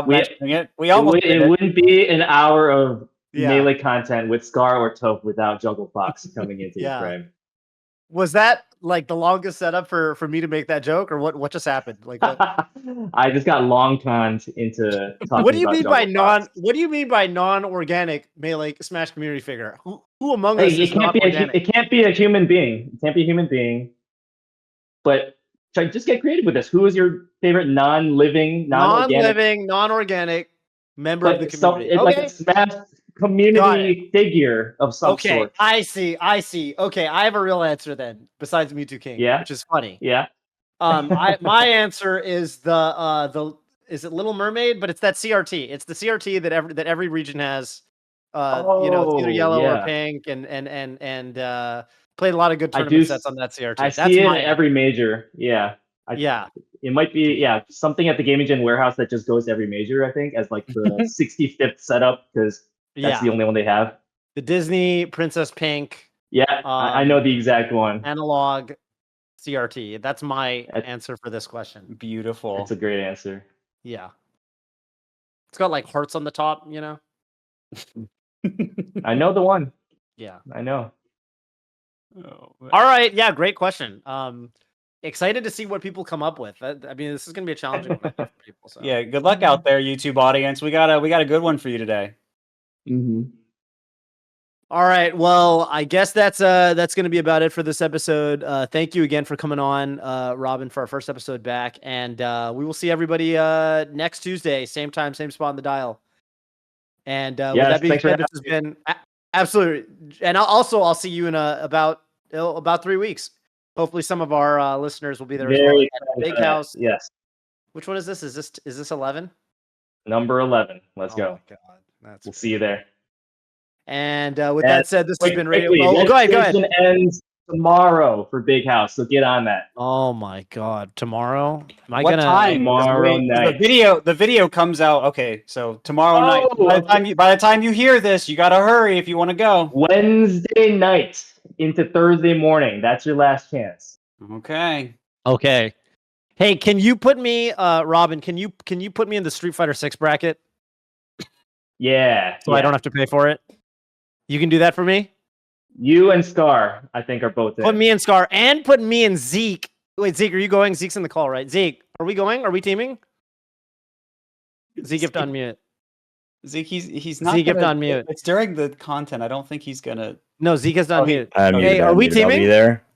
mentioning it. It wouldn't be an hour of melee content with Scar or Toph without Jugglefox coming into the frame. Was that like the longest setup for me to make that joke, or what just happened? Like, what? I just got long conned into talking What do you about mean by non-organic melee Smash community figure? Who among us is not organic? It can't be a human being. It can't be a human being. But just get creative with this. Who is your favorite non-living, non-organic member of the community? It's like a Smash community figure of some sort. I see. Okay, I have a real answer then, besides Mewtwo King, which is funny. Yeah. My answer is is it Little Mermaid? But it's that CRT. It's the CRT that every region has. It's either yellow or pink, and played a lot of good tournament sets on that CRT. I see it at every major. Yeah. It might be something at the Gaming Gen warehouse that just goes to every major, I think, as like the 65th setup, because that's the only one they have. The Disney Princess Pink. Yeah, I know the exact one. Analog CRT. That's my answer for this question. Beautiful. That's a great answer. Yeah. It's got like hearts on the top, you know? I know the one. Yeah. I know. Oh, all right. Yeah, great question. Excited to see what people come up with. I mean, this is going to be a challenging one for people. So. Yeah, good luck out there, YouTube audience. We got a good one for you today. Mm-hmm. All right. Well, I guess that's going to be about it for this episode. Thank you again for coming on, Robin, for our first episode back, and we will see everybody next Tuesday, same time, same spot on the dial. And with that being said, this has been absolutely. And I'll see you in about 3 weeks. Hopefully, some of our listeners will be there as well. At the Big House. Yes. Which one is this? Is this 11? Number 11. Let's go. My God. We'll see you there. And with that said, this has been radio. Go ahead. Ends tomorrow for Big House, so get on that. Oh my God! Tomorrow? What time? Tomorrow night. The video comes out. Okay, so tomorrow night. By the time you hear this, you gotta hurry if you want to go. Wednesday night into Thursday morning. That's your last chance. Okay. Hey, can you put me, Robin? Can you put me in the Street Fighter 6 bracket? Yeah. So I don't have to pay for it. You can do that for me? You and Scar, I think, are both in. Put me and Scar, and put me and Zeke. Wait, Zeke, are you going? Zeke's in the call, right? Zeke, are we going? Are we teaming? Zeke, you have to unmute. Zeke, he's not. Zeke, you have to unmute. It's during the content. I don't think he's gonna. No, Zeke has to unmute. Hey, are we teaming?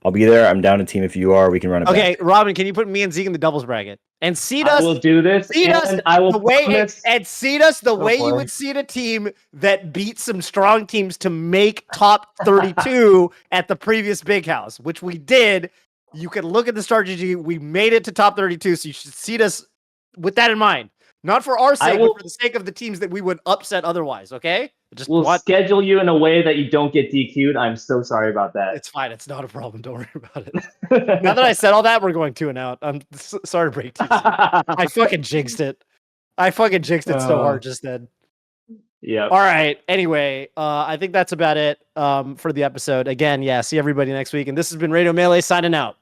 I'll be there. I'm down to team if you are. We can run it back. Okay, Robin, can you put me and Zeke in the doubles bracket? And seed us. I will do this. I will seed us the way you would seed a team that beat some strong teams to make top 32 at the previous Big House, which we did. You can look at the strategy. We made it to top 32, so you should seed us with that in mind. Not for our sake, but for the sake of the teams that we would upset otherwise, okay? We'll schedule you in a way that you don't get DQ'd. I'm so sorry about that. It's fine. It's not a problem. Don't worry about it. Now that I said all that, we're going 2-0. I'm sorry to break to you. I fucking jinxed it. So hard just then. Yeah. All right. Anyway, I think that's about it for the episode. Again, see everybody next week. And this has been Radio Melee signing out.